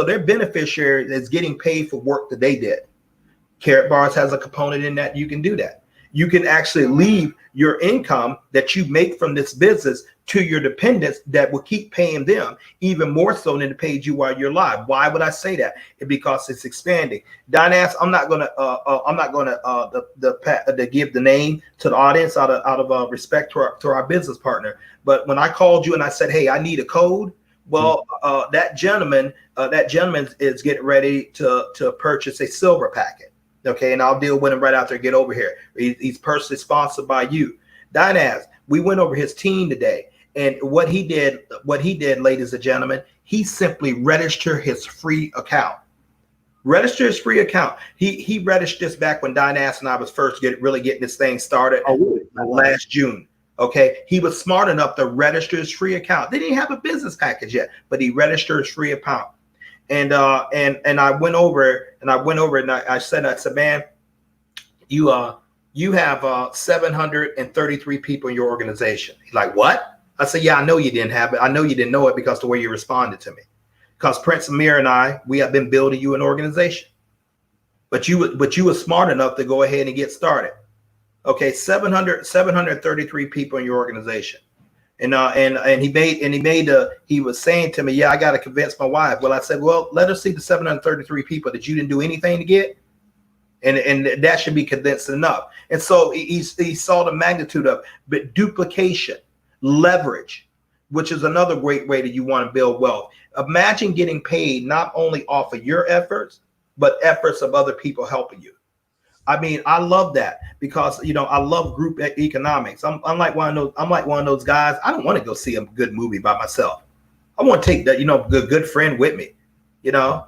their beneficiary is getting paid for work that they did. Carrot Bars has a component in that. You can do that. You can actually leave your income that you make from this business to your dependents that will keep paying them even more so than it paid you while you're alive. Why would I say that? Because it's expanding. Dynas, I'm not gonna give the name to the audience out of respect to our business partner. But when I called you and I said, hey, I need a code. Well, that gentleman is getting ready to purchase a silver packet. Okay, and I'll deal with him right after I get over here. He's personally sponsored by you. Dynaz, we went over his team today, and what he did, ladies and gentlemen, he simply registered his free account. Register his free account. He registered this back when Dynaz and I was first getting this thing started. Oh, really? Last June. Okay, he was smart enough to register his free account. They didn't have a business package yet, but he registered his free account. And I went over and I said, man, you have 733 people in your organization. He's like, what? I said, yeah, I know you didn't have it. I know you didn't know it because the way you responded to me. Because Prince Amir and we have been building you an organization. But you were smart enough to go ahead and get started. Okay, 733 people in your organization. And he was saying to me, yeah, I got to convince my wife. Well, I said, well, let her see the 733 people that you didn't do anything to get. And that should be convincing enough. And so he saw the magnitude of duplication, leverage, which is another great way that you want to build wealth. Imagine getting paid not only off of your efforts, but efforts of other people helping you. I mean, I love that because, I love group economics. I'm like one of those guys. I don't want to go see a good movie by myself. I want to take that, good friend with me. I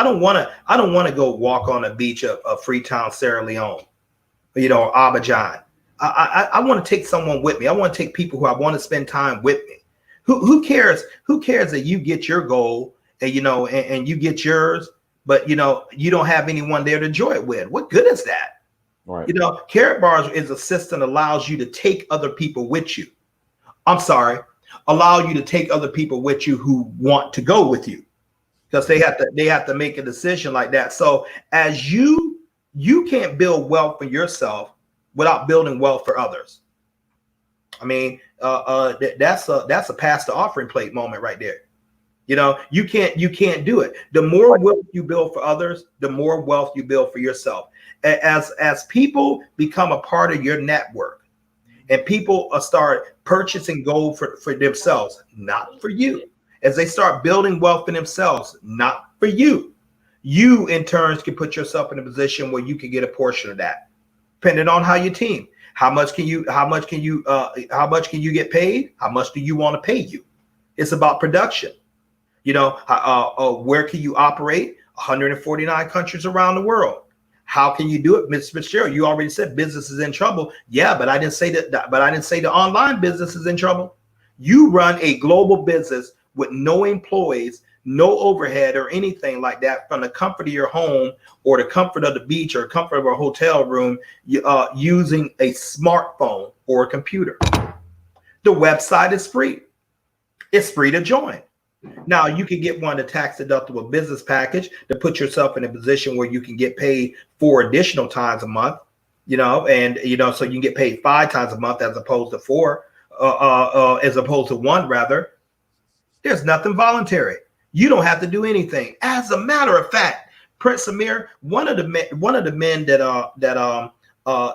don't want to go walk on a beach of Freetown, Sierra Leone, or Abidjan. I want to take someone with me. I want to take people who I want to spend time with me. Who cares? Who cares that you get your goal and and you get yours, but you don't have anyone there to enjoy it with? What good is that? Right. Carrot Bars is a system that allows you to take other people with you. Allow you to take other people with you who want to go with you, because they have to make a decision like that. So as you can't build wealth for yourself without building wealth for others. I mean, that's a pass the offering plate moment right there. You know, you can't do it. The more wealth you build for others, the more wealth you build for yourself. As people become a part of your network, and people start purchasing gold for themselves, not for you. As they start building wealth for themselves, not for you, you in turns can put yourself in a position where you can get a portion of that, depending on how you team. How much can you get paid? How much do you want to pay you? It's about production. You know, where can you operate? 149 countries around the world. How can you do it, Ms. Fitzgerald? You already said business is in trouble. Yeah, but I didn't say that. But I didn't say the online business is in trouble. You run a global business with no employees, no overhead or anything like that, from the comfort of your home or the comfort of the beach or comfort of a hotel room, using a smartphone or a computer. The website is free. It's free to join. Now, you can get one, a tax-deductible business package, to put yourself in a position where you can get paid 4 additional times a month, you know, and, you know, so you can get paid 5 times a month as opposed to 4, as opposed to 1, rather. There's nothing voluntary. You don't have to do anything. As a matter of fact, Prince Amir, one of the men that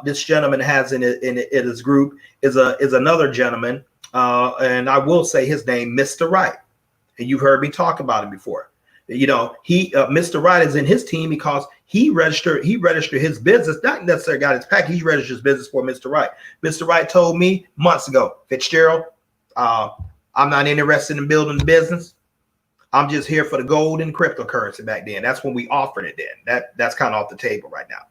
this gentleman has in his group is another gentleman, and I will say his name, Mr. Right. And you've heard me talk about him before. You know, Mr. Wright is in his team because he registered his business, not necessarily got his package. He registered his business for Mr. Wright. Mr. Wright told me months ago, Fitzgerald, I'm not interested in building the business. I'm just here for the gold and cryptocurrency back then. That's when we offered it then. That's kind of off the table right now.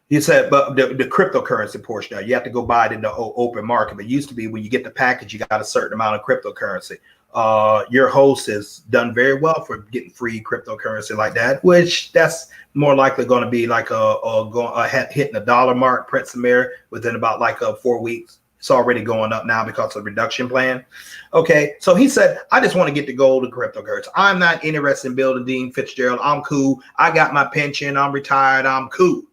He said, but the cryptocurrency portion, now you have to go buy it in the open market. But it used to be when you get the package, you got a certain amount of cryptocurrency. Your host has done very well for getting free cryptocurrency like that, which that's more likely going to be like hitting the dollar mark, Prince Amir, within about like 4 weeks. It's already going up now because of the reduction plan. Okay, so he said, I just want to get the gold and cryptocurrency. I'm not interested in building Dean Fitzgerald. I'm cool. I got my pension. I'm retired. I'm cool.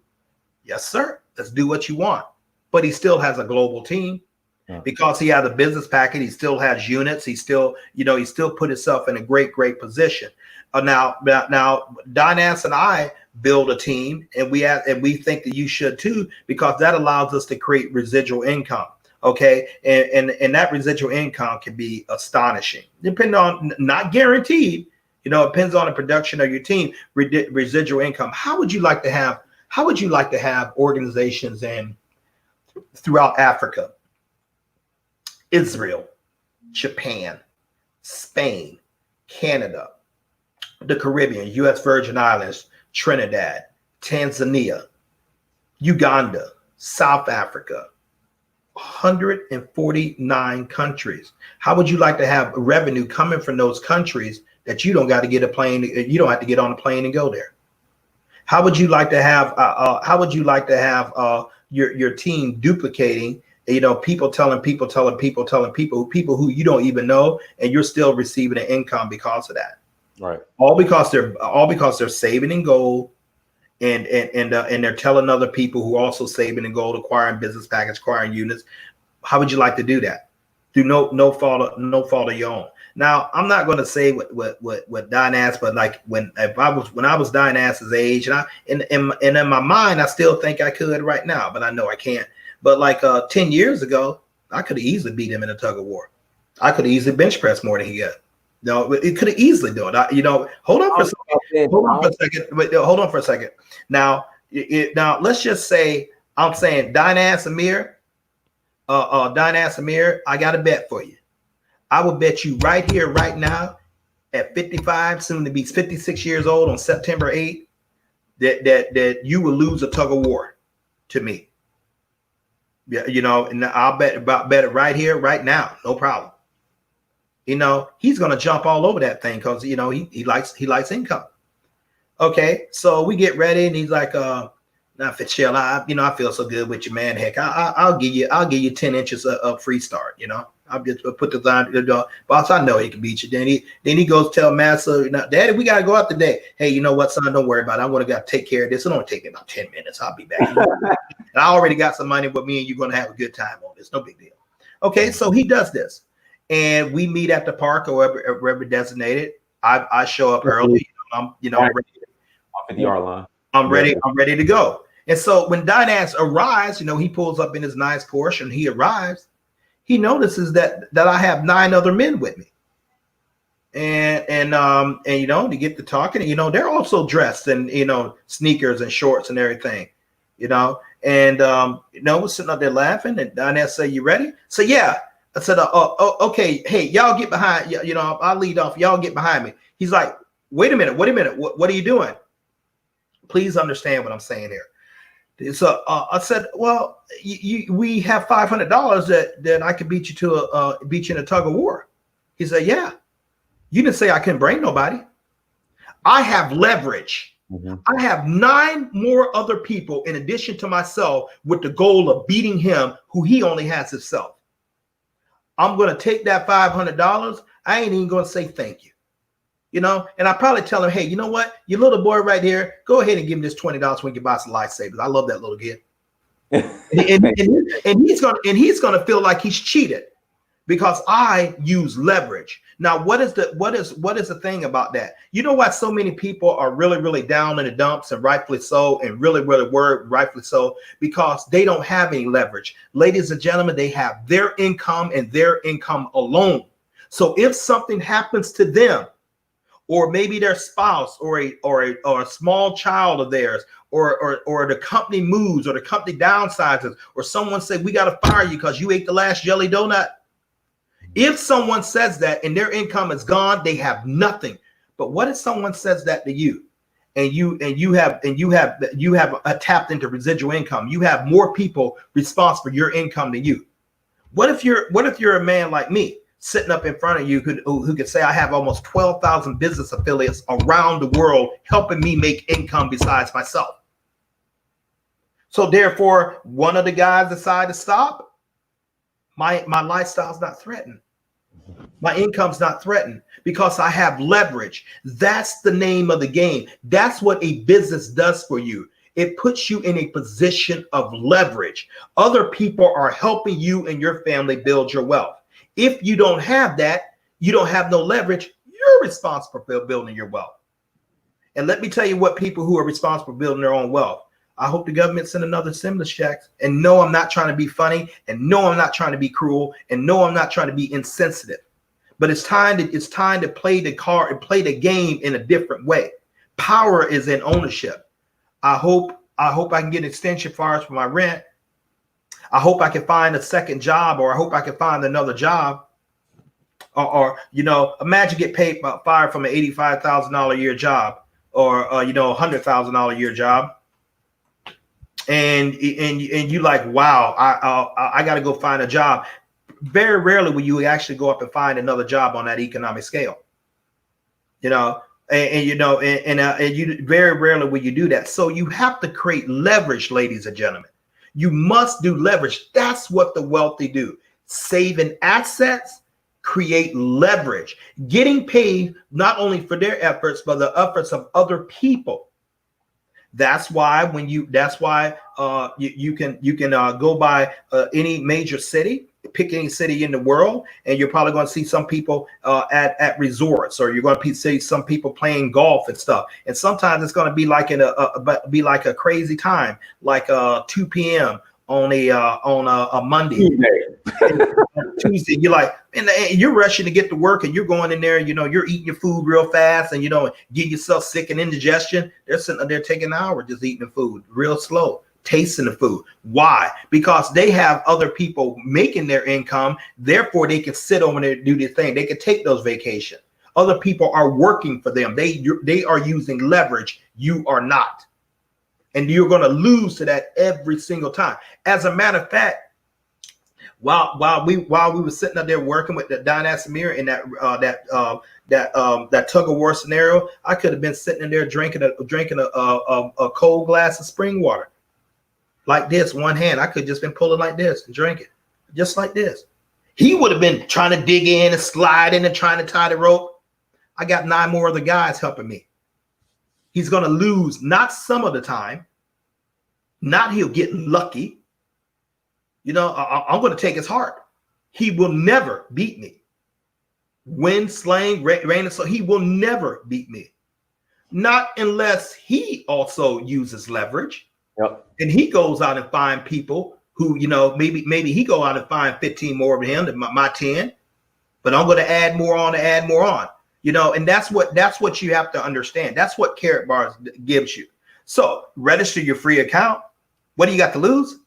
Yes, sir. Let's do what you want. But he still has a global team. Because he has a business packet, he still has units. He still put himself in a great position. Now, Dynas and I build a team, and we think that you should too, because that allows us to create residual income. Okay, and that residual income can be astonishing, depending on, not guaranteed. You know, it depends on the production of your team. Residual income. How would you like to have organizations throughout Africa, Israel, Japan, Spain, Canada, the Caribbean, U.S. Virgin Islands, Trinidad, Tanzania, Uganda, South Africa, 149 countries. How would you like to have revenue coming from those countries that you don't got to get a plane? You don't have to get on a plane and go there. How would you like to have? Your team duplicating? You know, people telling people who you don't even know, and you're still receiving an income because of that. Right. All because they're saving in gold, and they're telling other people who are also saving in gold, acquiring business package, acquiring units. How would you like to do that? Through no fault of your own. Now, I'm not going to say what Dynas, but like when I was Dynas's age, and in my mind, I still think I could right now, but I know I can't. But like 10 years ago, I could have easily beat him in a tug of war. I could have easily bench press more than he got. No, it could have easily done it. Hold on for a second. Now, let's just say I'm saying Dynas Amir, I got a bet for you. I will bet you right here, right now, at 55, soon to be 56 years old on September 8th, that you will lose a tug of war to me. Yeah, and I'll bet it right here, right now, no problem. He's gonna jump all over that thing because he likes income. Okay, so we get ready, and he's like, "Now, Fitzgerald, I feel so good with you, man. Heck, I'll give you 10 inches of free start. I'm just put the line. Boss, I know he can beat you. Then he goes tell Massa, Daddy, we gotta go out today. Hey, you know what, son? Don't worry about it. I'm gonna gotta take care of this. It'll only take me about 10 minutes. I'll be back. And I already got some money with me, and you're gonna have a good time on this. No big deal. Okay, so he does this, and we meet at the park or wherever designated. I show up early. I'm ready. Off at the R line. I'm ready. I'm ready to go. And so when Dynas arrives, he pulls up in his nice Porsche, and he arrives. He notices that I have 9 other men with me, and to get to talking, they're also dressed in sneakers and shorts and everything, and we're sitting up there laughing, and Dynas say, "You ready?" So yeah, I said, okay, hey, y'all get behind, I'll lead off, y'all get behind me. He's like, wait a minute, what are you doing? Please understand what I'm saying here. So I said, well, we have $500 that I could beat you in a tug of war. He said, yeah. You didn't say I couldn't bring nobody. I have leverage. Mm-hmm. I have 9 more other people in addition to myself with the goal of beating him, who he only has himself. I'm going to take that $500. I ain't even going to say thank you. And I probably tell him, hey, you know what? Your little boy right here, go ahead and give him this $20 when you buy some lightsabers. I love that little kid. and he's gonna feel like he's cheated because I use leverage. Now, what is the thing about that? You know why so many people are really, really down in the dumps, and rightfully so, and really, really worried, rightfully so, because they don't have any leverage. Ladies and gentlemen, they have their income and their income alone. So if something happens to them, or maybe their spouse or a small child of theirs, or the company moves, or the company downsizes, or someone said, we got to fire you because you ate the last jelly donut. If someone says that and their income is gone, they have nothing. But what if someone says that to you, and you have tapped into residual income? You have more people responsible for your income than you. What if you're a man like me, sitting up in front of you, who could say I have almost 12,000 business affiliates around the world helping me make income besides myself? So therefore, one of the guys decide to stop. My lifestyle's not threatened. My income's not threatened because I have leverage. That's the name of the game. That's what a business does for you. It puts you in a position of leverage. Other people are helping you and your family build your wealth. If you don't have that, you don't have no leverage, you're responsible for building your wealth. And let me tell you what people who are responsible for building their own wealth. I hope the government send another stimulus check. And no, I'm not trying to be funny. And no, I'm not trying to be cruel. And no, I'm not trying to be insensitive. But it's time to play the card and play the game in a different way. Power is in ownership. I hope I can get an extension for my rent. I hope I can find a second job, or I hope I can find another job. Or imagine get fired from an $85,000 a year job, or $100,000 a year job, and you like, wow, I got to go find a job. Very rarely will you actually go up and find another job on that economic scale. And you very rarely will you do that. So you have to create leverage, ladies and gentlemen. You must do leverage. That's what the wealthy do. Saving assets, create leverage, getting paid not only for their efforts, but the efforts of other people. That's why you can go by any major city, pick any city in the world, and you're probably going to see some people at resorts, or you're going to see some people playing golf and stuff. And sometimes it's going to be like a crazy time, like 2 p.m. on a Monday. Tuesday, you're like, and you're rushing to get to work, and you're going in there, you're eating your food real fast, and getting yourself sick and indigestion. They're sitting there taking an hour just eating the food real slow, tasting the food. Why? Because they have other people making their income. Therefore, they can sit over there and do their thing. They can take those vacations. Other people are working for them. They are using leverage. You are not. And you're going to lose to that every single time. As a matter of fact, while we were sitting up there working with the Dynas Amir in that tug of war scenario, I could have been sitting in there drinking a cold glass of spring water, like this, one hand. I could have just been pulling like this and drinking, just like this. He would have been trying to dig in and slide in and trying to tie the rope. I got 9 more other guys helping me. He's going to lose, not some of the time. Not he'll get lucky. You know, I'm going to take his heart. He will never beat me. Wind, slang, rain, and so he will never beat me. Not unless he also uses leverage. Yep. And he goes out and find people who, you know, maybe he go out and find 15 more of him than my 10. But I'm going to add more on to add more on. You know, and that's what you have to understand. That's what Carrot Bars gives you. So register your free account. What do you got to lose?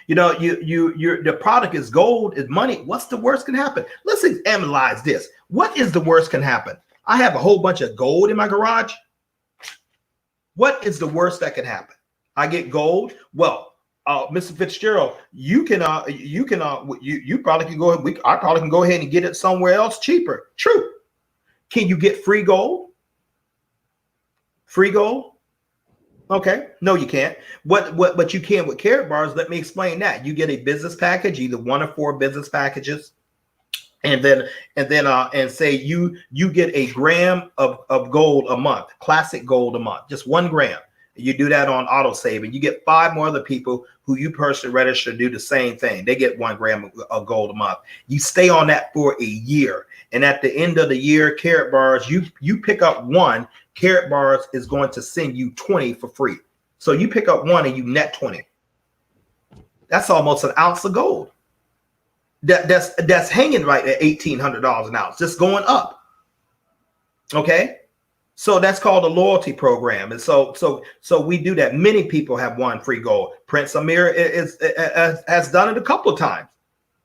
You know, the product is gold, is money. What's the worst can happen? Let's analyze this. What is the worst can happen? I have a whole bunch of gold in my garage. What is the worst that can happen? I get gold. Well, Mr. Fitzgerald, you probably can go ahead. I probably can go ahead and get it somewhere else cheaper. True. Can you get free gold? Free gold? Okay. No, you can't. What you can with Carrot Bars, let me explain that. You get a business package, either 1 or 4 business packages, and say you get a gram of gold a month, classic gold a month, just 1 gram. You do that on autosave, and you get 5 more other people who you personally register to do the same thing. They get 1 gram of gold a month. You stay on that for a year. And at the end of the year, Carrot Bars, you pick up 1, Carrot Bars is going to send you 20 for free. So you pick up 1 and you net 20. That's almost an ounce of gold. That's hanging right at $1,800 an ounce, just going up. Okay. So that's called a loyalty program. And so we do that. Many people have won free gold. Prince Amir has done it a couple of times.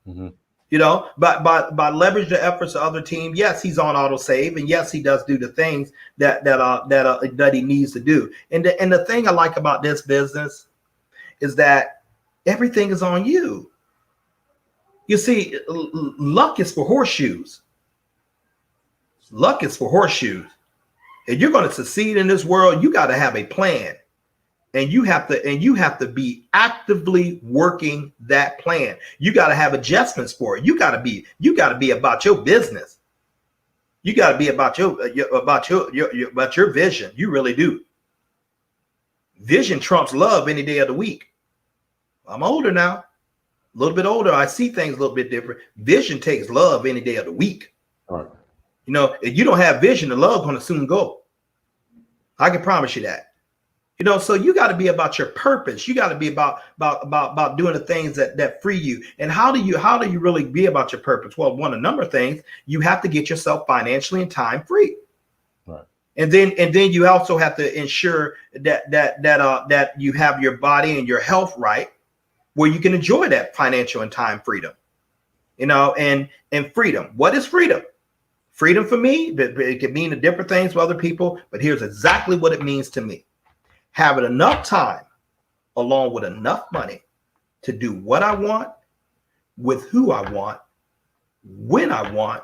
Mm-hmm. You know, but by leverage the efforts of other teams. Yes, he's on autosave, and yes, he does do the things that he needs to do. And the thing I like about this business is that everything is on you. You see, luck is for horseshoes. Luck is for horseshoes. If you're going to succeed in this world, you got to have a plan. And you have to be actively working that plan. You got to have adjustments for it. You got to be about your business. You got to be about your vision. You really do. Vision trumps love any day of the week. I'm older now, a little bit older. I see things a little bit different. Vision takes love any day of the week. All right. You know, if you don't have vision, the love going to soon go. I can promise you that. You know, so you got to be about your purpose. You got to be about doing the things that free you. And how do you really be about your purpose? Well, a number of things. You have to get yourself financially and time free. Right. And then you also have to ensure that you have your body and your health right, where you can enjoy that financial and time freedom. You know, and freedom. What is freedom? Freedom for me, it can mean different things for other people, but here's exactly what it means to me. Having enough time along with enough money to do what I want, with who I want, when I want,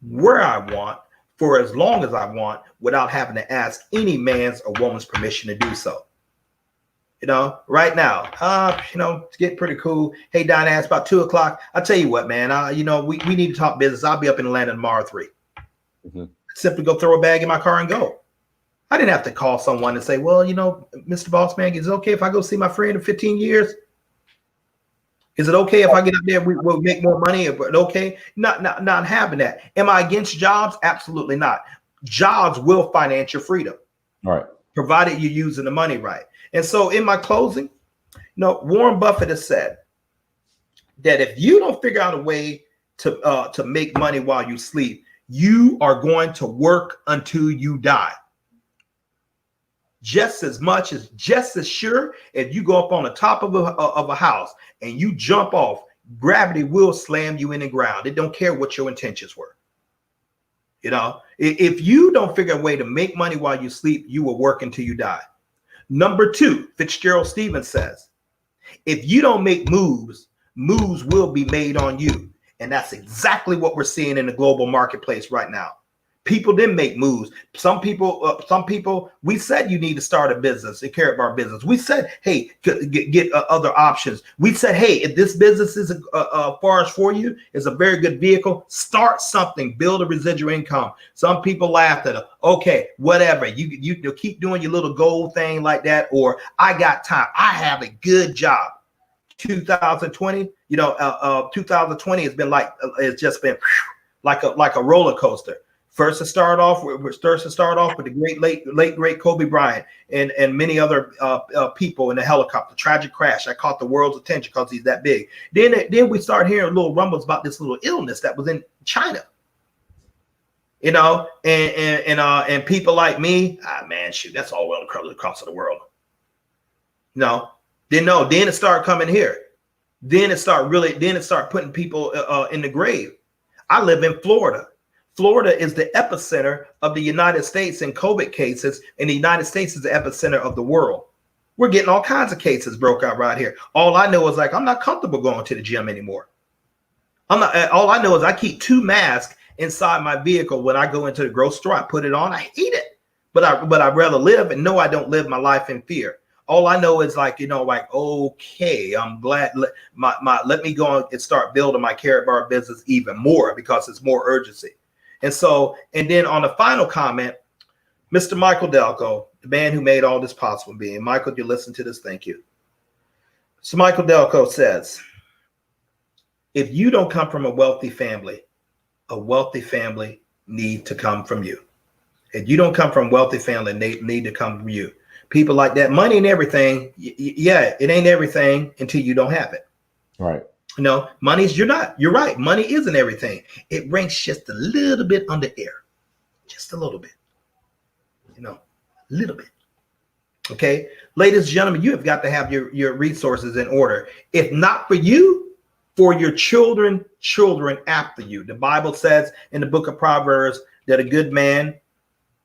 where I want, for as long as I want, without having to ask any man's or woman's permission to do so. You know, right now, it's getting pretty cool. Hey, Dinah, it's about 2:00. I'll tell you what, man, we need to talk business. I'll be up in Atlanta tomorrow 3. Mm-hmm. Simply go throw a bag in my car and go. I didn't have to call someone and say, well, Mr. Boss Man, is it okay if I go see my friend in 15 years? Is it okay if I get up there, we'll make more money? Okay? Not having that. Am I against jobs? Absolutely not. Jobs will finance your freedom. All right. Provided you're using the money right. And so in my closing, Warren Buffett has said that if you don't figure out a way to make money while you sleep, you are going to work until you die. Just as sure, if you go up on the top of a house and you jump off, gravity will slam you in the ground. It don't care what your intentions were. You know, if you don't figure a way to make money while you sleep, you will work until you die. Number 2, Fitzgerald Stevens says, if you don't make moves will be made on you. And that's exactly what we're seeing in the global marketplace right now. People didn't make moves. Some people, we said you need to start a business, a care of our business. We said, hey, get other options. We said, hey, if this business is far as for you, is a very good vehicle, start something, build a residual income. Some people laughed at it. Okay, whatever. You keep doing your little goal thing like that, or I got time. I have a good job. 2020, 2020 has been like, it's just been like a roller coaster. First to start off with the late great Kobe Bryant and many other people in the helicopter tragic crash. I caught the world's attention because he's that big. Then we start hearing little rumbles about this little illness that was in China. And people like me, man, shoot, that's all well across the world. Then it started coming here. Then it started putting people in the grave. I live in Florida. Florida is the epicenter of the United States in COVID cases, and the United States is the epicenter of the world. We're getting all kinds of cases broke out right here. All I know is I'm not comfortable going to the gym anymore. All I know is I keep 2 masks inside my vehicle when I go into the grocery store. I put it on. I hate it, but I'd rather live and know I don't live my life in fear. All I know is okay, I'm glad. Let me go and start building my Carrot Bar business even more because it's more urgency. And then on the final comment, Mr. Michael Delco, the man who made all this possible, being Michael, you listen to this, thank you. So Michael Delco says, if you don't come from a wealthy family need to come from you. If you don't come from a wealthy family, they need to come from you. People like that, money and everything, yeah, it ain't everything until you don't have it. Right. You're right. Money isn't everything. It ranks just a little bit under air. Just a little bit. A little bit. Okay. Ladies and gentlemen, you have got to have your resources in order. If not for you, for your children after you. The Bible says in the book of Proverbs that a good man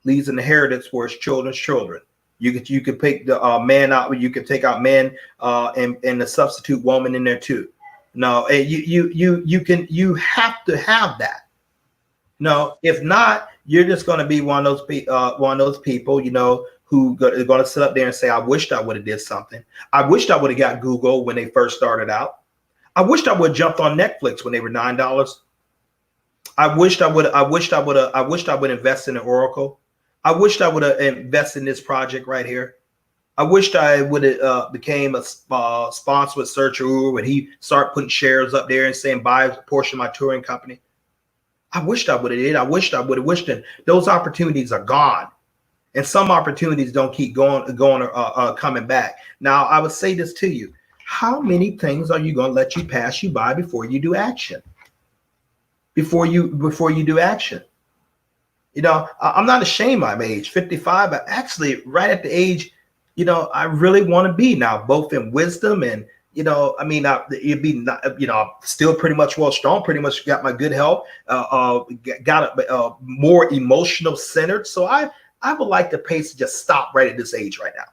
leaves an inheritance for his children's children. You could pick the man out, you could take out men and the substitute woman in there too. No, you have to have that. No, if not, you're just going to be one of those people, who are going to sit up there and say, I wished I would have did something. I wished I would have got Google when they first started out. I wished I would have jumped on Netflix when they were $9. I wished I would invest in an Oracle. I wished I would have invested in this project right here. I wished I would have became a sponsor with Searcher when he started putting shares up there and saying buy a portion of my touring company. I wished I would have did. I wished I would have wished it. Those opportunities are gone, and some opportunities don't keep coming back. Now I would say this to you: how many things are you going to let you pass you by before you do action? Before you do action. I'm not ashamed of my age, 55, but actually right at the age, I really want to be now, both in wisdom and, it'd be, still pretty much well strong, pretty much got my good health, got more emotional centered. So I would like the pace to just stop right at this age right now.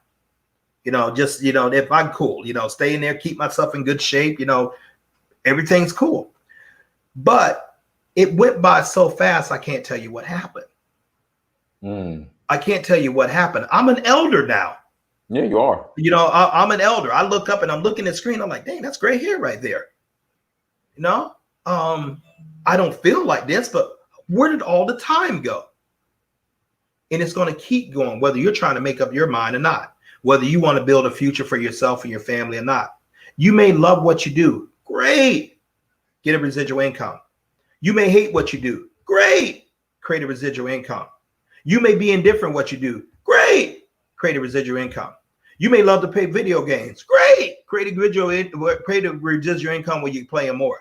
If I'm cool, stay in there, keep myself in good shape, everything's cool. But it went by so fast, I can't tell you what happened. I can't tell you what happened. I'm an elder now. Yeah, you are. I'm an elder. I look up and I'm looking at the screen. I'm like, dang, that's gray hair right there. I don't feel like this, but where did all the time go? And it's going to keep going, whether you're trying to make up your mind or not, whether you want to build a future for yourself and your family or not. You may love what you do. Great. Get a residual income. You may hate what you do. Great. Create a residual income. You may be indifferent what you do. Great. Create a residual income. You may love to play video games. Great. Create a residual income where you're playing more.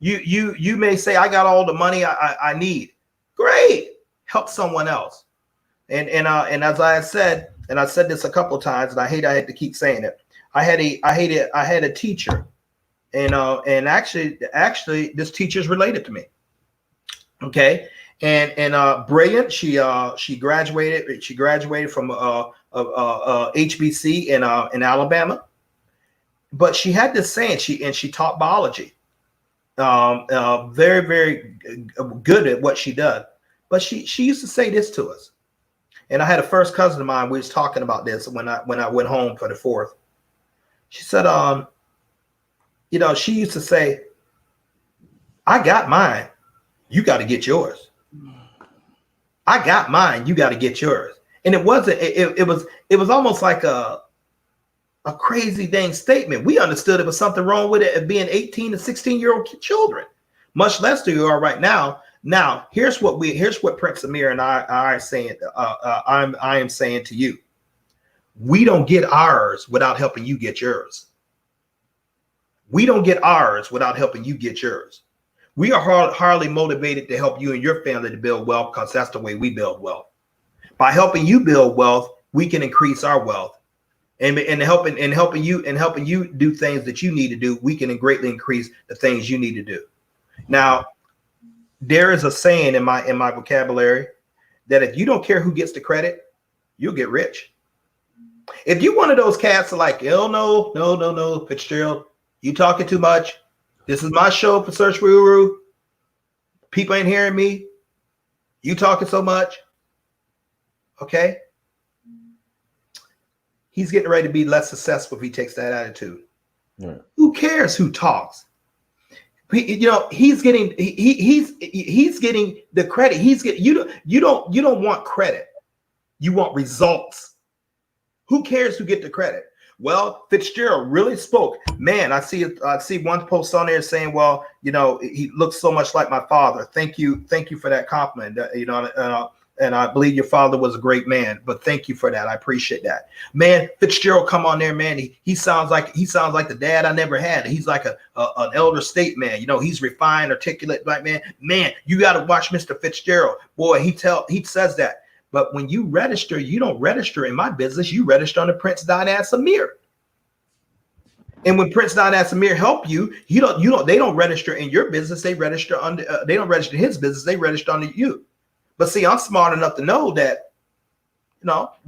You may say, I got all the money I need. Great. Help someone else. And as I said, and I said this a couple of times, and I had to keep saying it. I had a teacher, and actually this teacher is related to me. Okay. And brilliant. She graduated from HBC in Alabama, but she had this saying. She taught biology. Very, very good at what she does. But she used to say this to us. And I had a first cousin of mine. We was talking about this when I went home for the 4th. She said, she used to say, I got mine. You got to get yours. I got mine. You got to get yours. And it wasn't, it was almost like a crazy dang statement. We understood it was something wrong with it being 18 to 16-year-old children, much less than you are right now. Now, here's what Prince Amir and I are saying. I am saying to you, we don't get ours without helping you get yours. We don't get ours without helping you get yours. We are hardly motivated to help you and your family to build wealth because that's the way we build wealth. By helping you build wealth, we can increase our wealth, and helping you do things that you need to do, we can greatly increase the things you need to do. Now, there is a saying in my vocabulary that if you don't care who gets the credit, you'll get rich. If you one of those cats are like, oh no, Fitzgerald, you talking too much. This is my show for Search for Uru. People ain't hearing me. You talking so much. Okay. He's getting ready to be less successful if he takes that attitude. Right. Who cares who talks? He's getting the credit. You don't want credit. You want results. Who cares who get the credit? Well, Fitzgerald really spoke. Man, I see one post on there saying, well, he looks so much like my father. Thank you for that compliment. And I believe your father was a great man, but thank you for that. I appreciate that. Man, Fitzgerald, come on there, man. He sounds like the dad I never had. He's like an elder statesman. He's refined, articulate, black man. Man, you got to watch Mr. Fitzgerald. Boy, he says that. But when you register, you don't register in my business. You register under Prince Dinas Amir. And when Prince Dinas Amir help you, they don't register in your business. They register under. They don't register in his business. They register under you. But see, I'm smart enough to know that,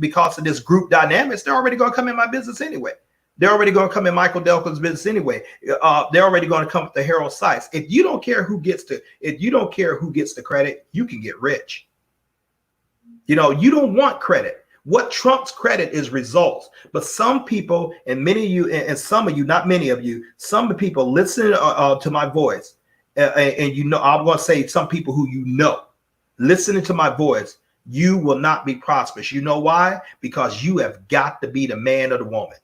because of this group dynamics, they're already going to come in my business anyway. They're already going to come in Michael Delco's business anyway. They're already going to come with the Herald Sites. If you don't care who gets the credit, you can get rich. You don't want credit. What trumps credit is results. But some people, and many of you, and some of you, not many of you, some of the people listen to my voice, and I'm going to say some people who listening to my voice, you will not be prosperous. You know why? Because you have got to be the man or the woman.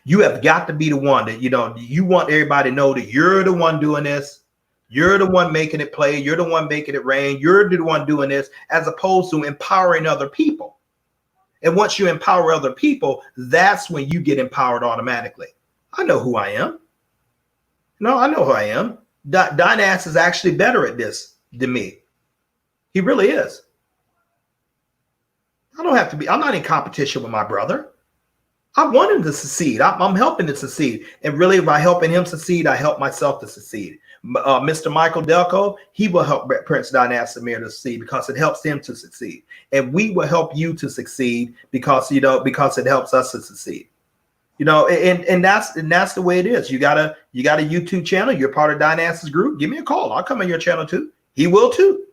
You have got to be the one that, you want everybody to know that you're the one doing this. You're the one making it play. You're the one making it rain. You're the one doing this, as opposed to empowering other people. And once you empower other people, that's when you get empowered automatically. I know who I am. I know who I am. Dinas is actually better at this than me. He really is. I don't have to be. I'm not in competition with my brother. I want him to succeed. I'm helping him to succeed. And really, by helping him succeed, I help myself to succeed. Mr. Michael Delco, he will help Prince Dinas Amir to succeed because it helps him to succeed. And we will help you to succeed because it helps us to succeed. And that's the way it is. You got a YouTube channel. You're part of Dinas's group. Give me a call. I'll come on your channel too. He will too.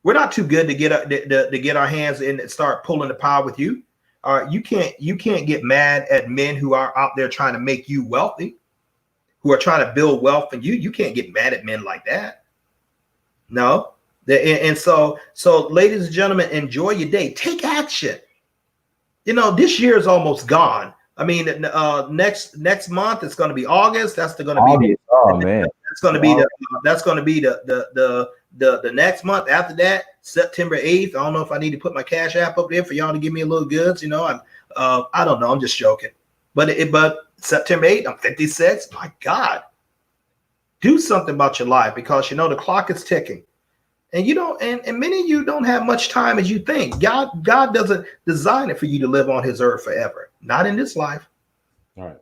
We're not too good to get our hands in and start pulling the power with you. You can't get mad at men who are out there trying to make you wealthy, who are trying to build wealth for you. You can't get mad at men like that. No. And so ladies and gentlemen, enjoy your day. Take action. This year is almost gone. I mean, next month it's going to be August. That's going to be. Oh man. That's going to be the next month. After that, September 8th. I don't know if I need to put my Cash App up there for y'all to give me a little goods. I don't know. I'm just joking. But September 8th, I'm 56. My God, do something about your life because the clock is ticking, and and many of you don't have much time as you think. God doesn't design it for you to live on His earth forever. Not in this life. All right.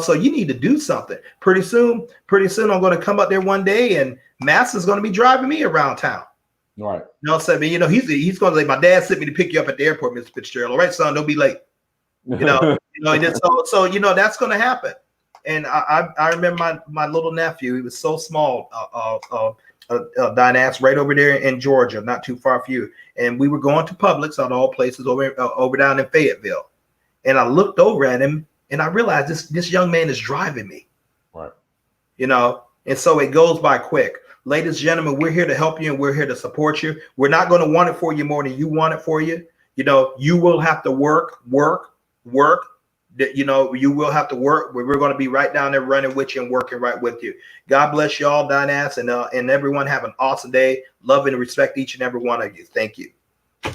So you need to do something. Pretty soon, I'm going to come up there one day and Master's going to be driving me around town. All right. He's going to say, my dad sent me to pick you up at the airport, Mr. Fitzgerald. All right, son, don't be late. So that's going to happen. And I remember my little nephew, he was so small. Dynas, right over there in Georgia, not too far from you. And we were going to Publix, out of all places, over down in Fayetteville. And I looked over at him, and I realized this young man is driving me. Right. You know, and so it goes by quick. Ladies and gentlemen, we're here to help you, and we're here to support you. We're not going to want it for you more than you want it for you. You know, you will have to work. You know, you will have to work. We're going to be right down there running with you and working right with you. God bless you all, Dynas, and everyone have an awesome day. Love and respect each and every one of you. Thank you.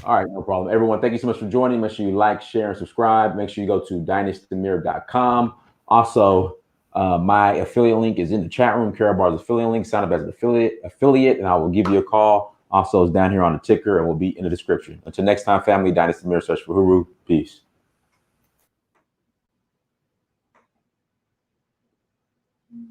All right, no problem. Everyone, thank you so much for joining. Make sure you like, share, and subscribe. Make sure you go to dynastymir.com. Also, my affiliate link is in the chat room. Karabar's affiliate link. Sign up as an affiliate, and I will give you a call. Also, it's down here on the ticker and will be in the description. Until next time, family, Dynasty Mirror, search for Huru. Peace.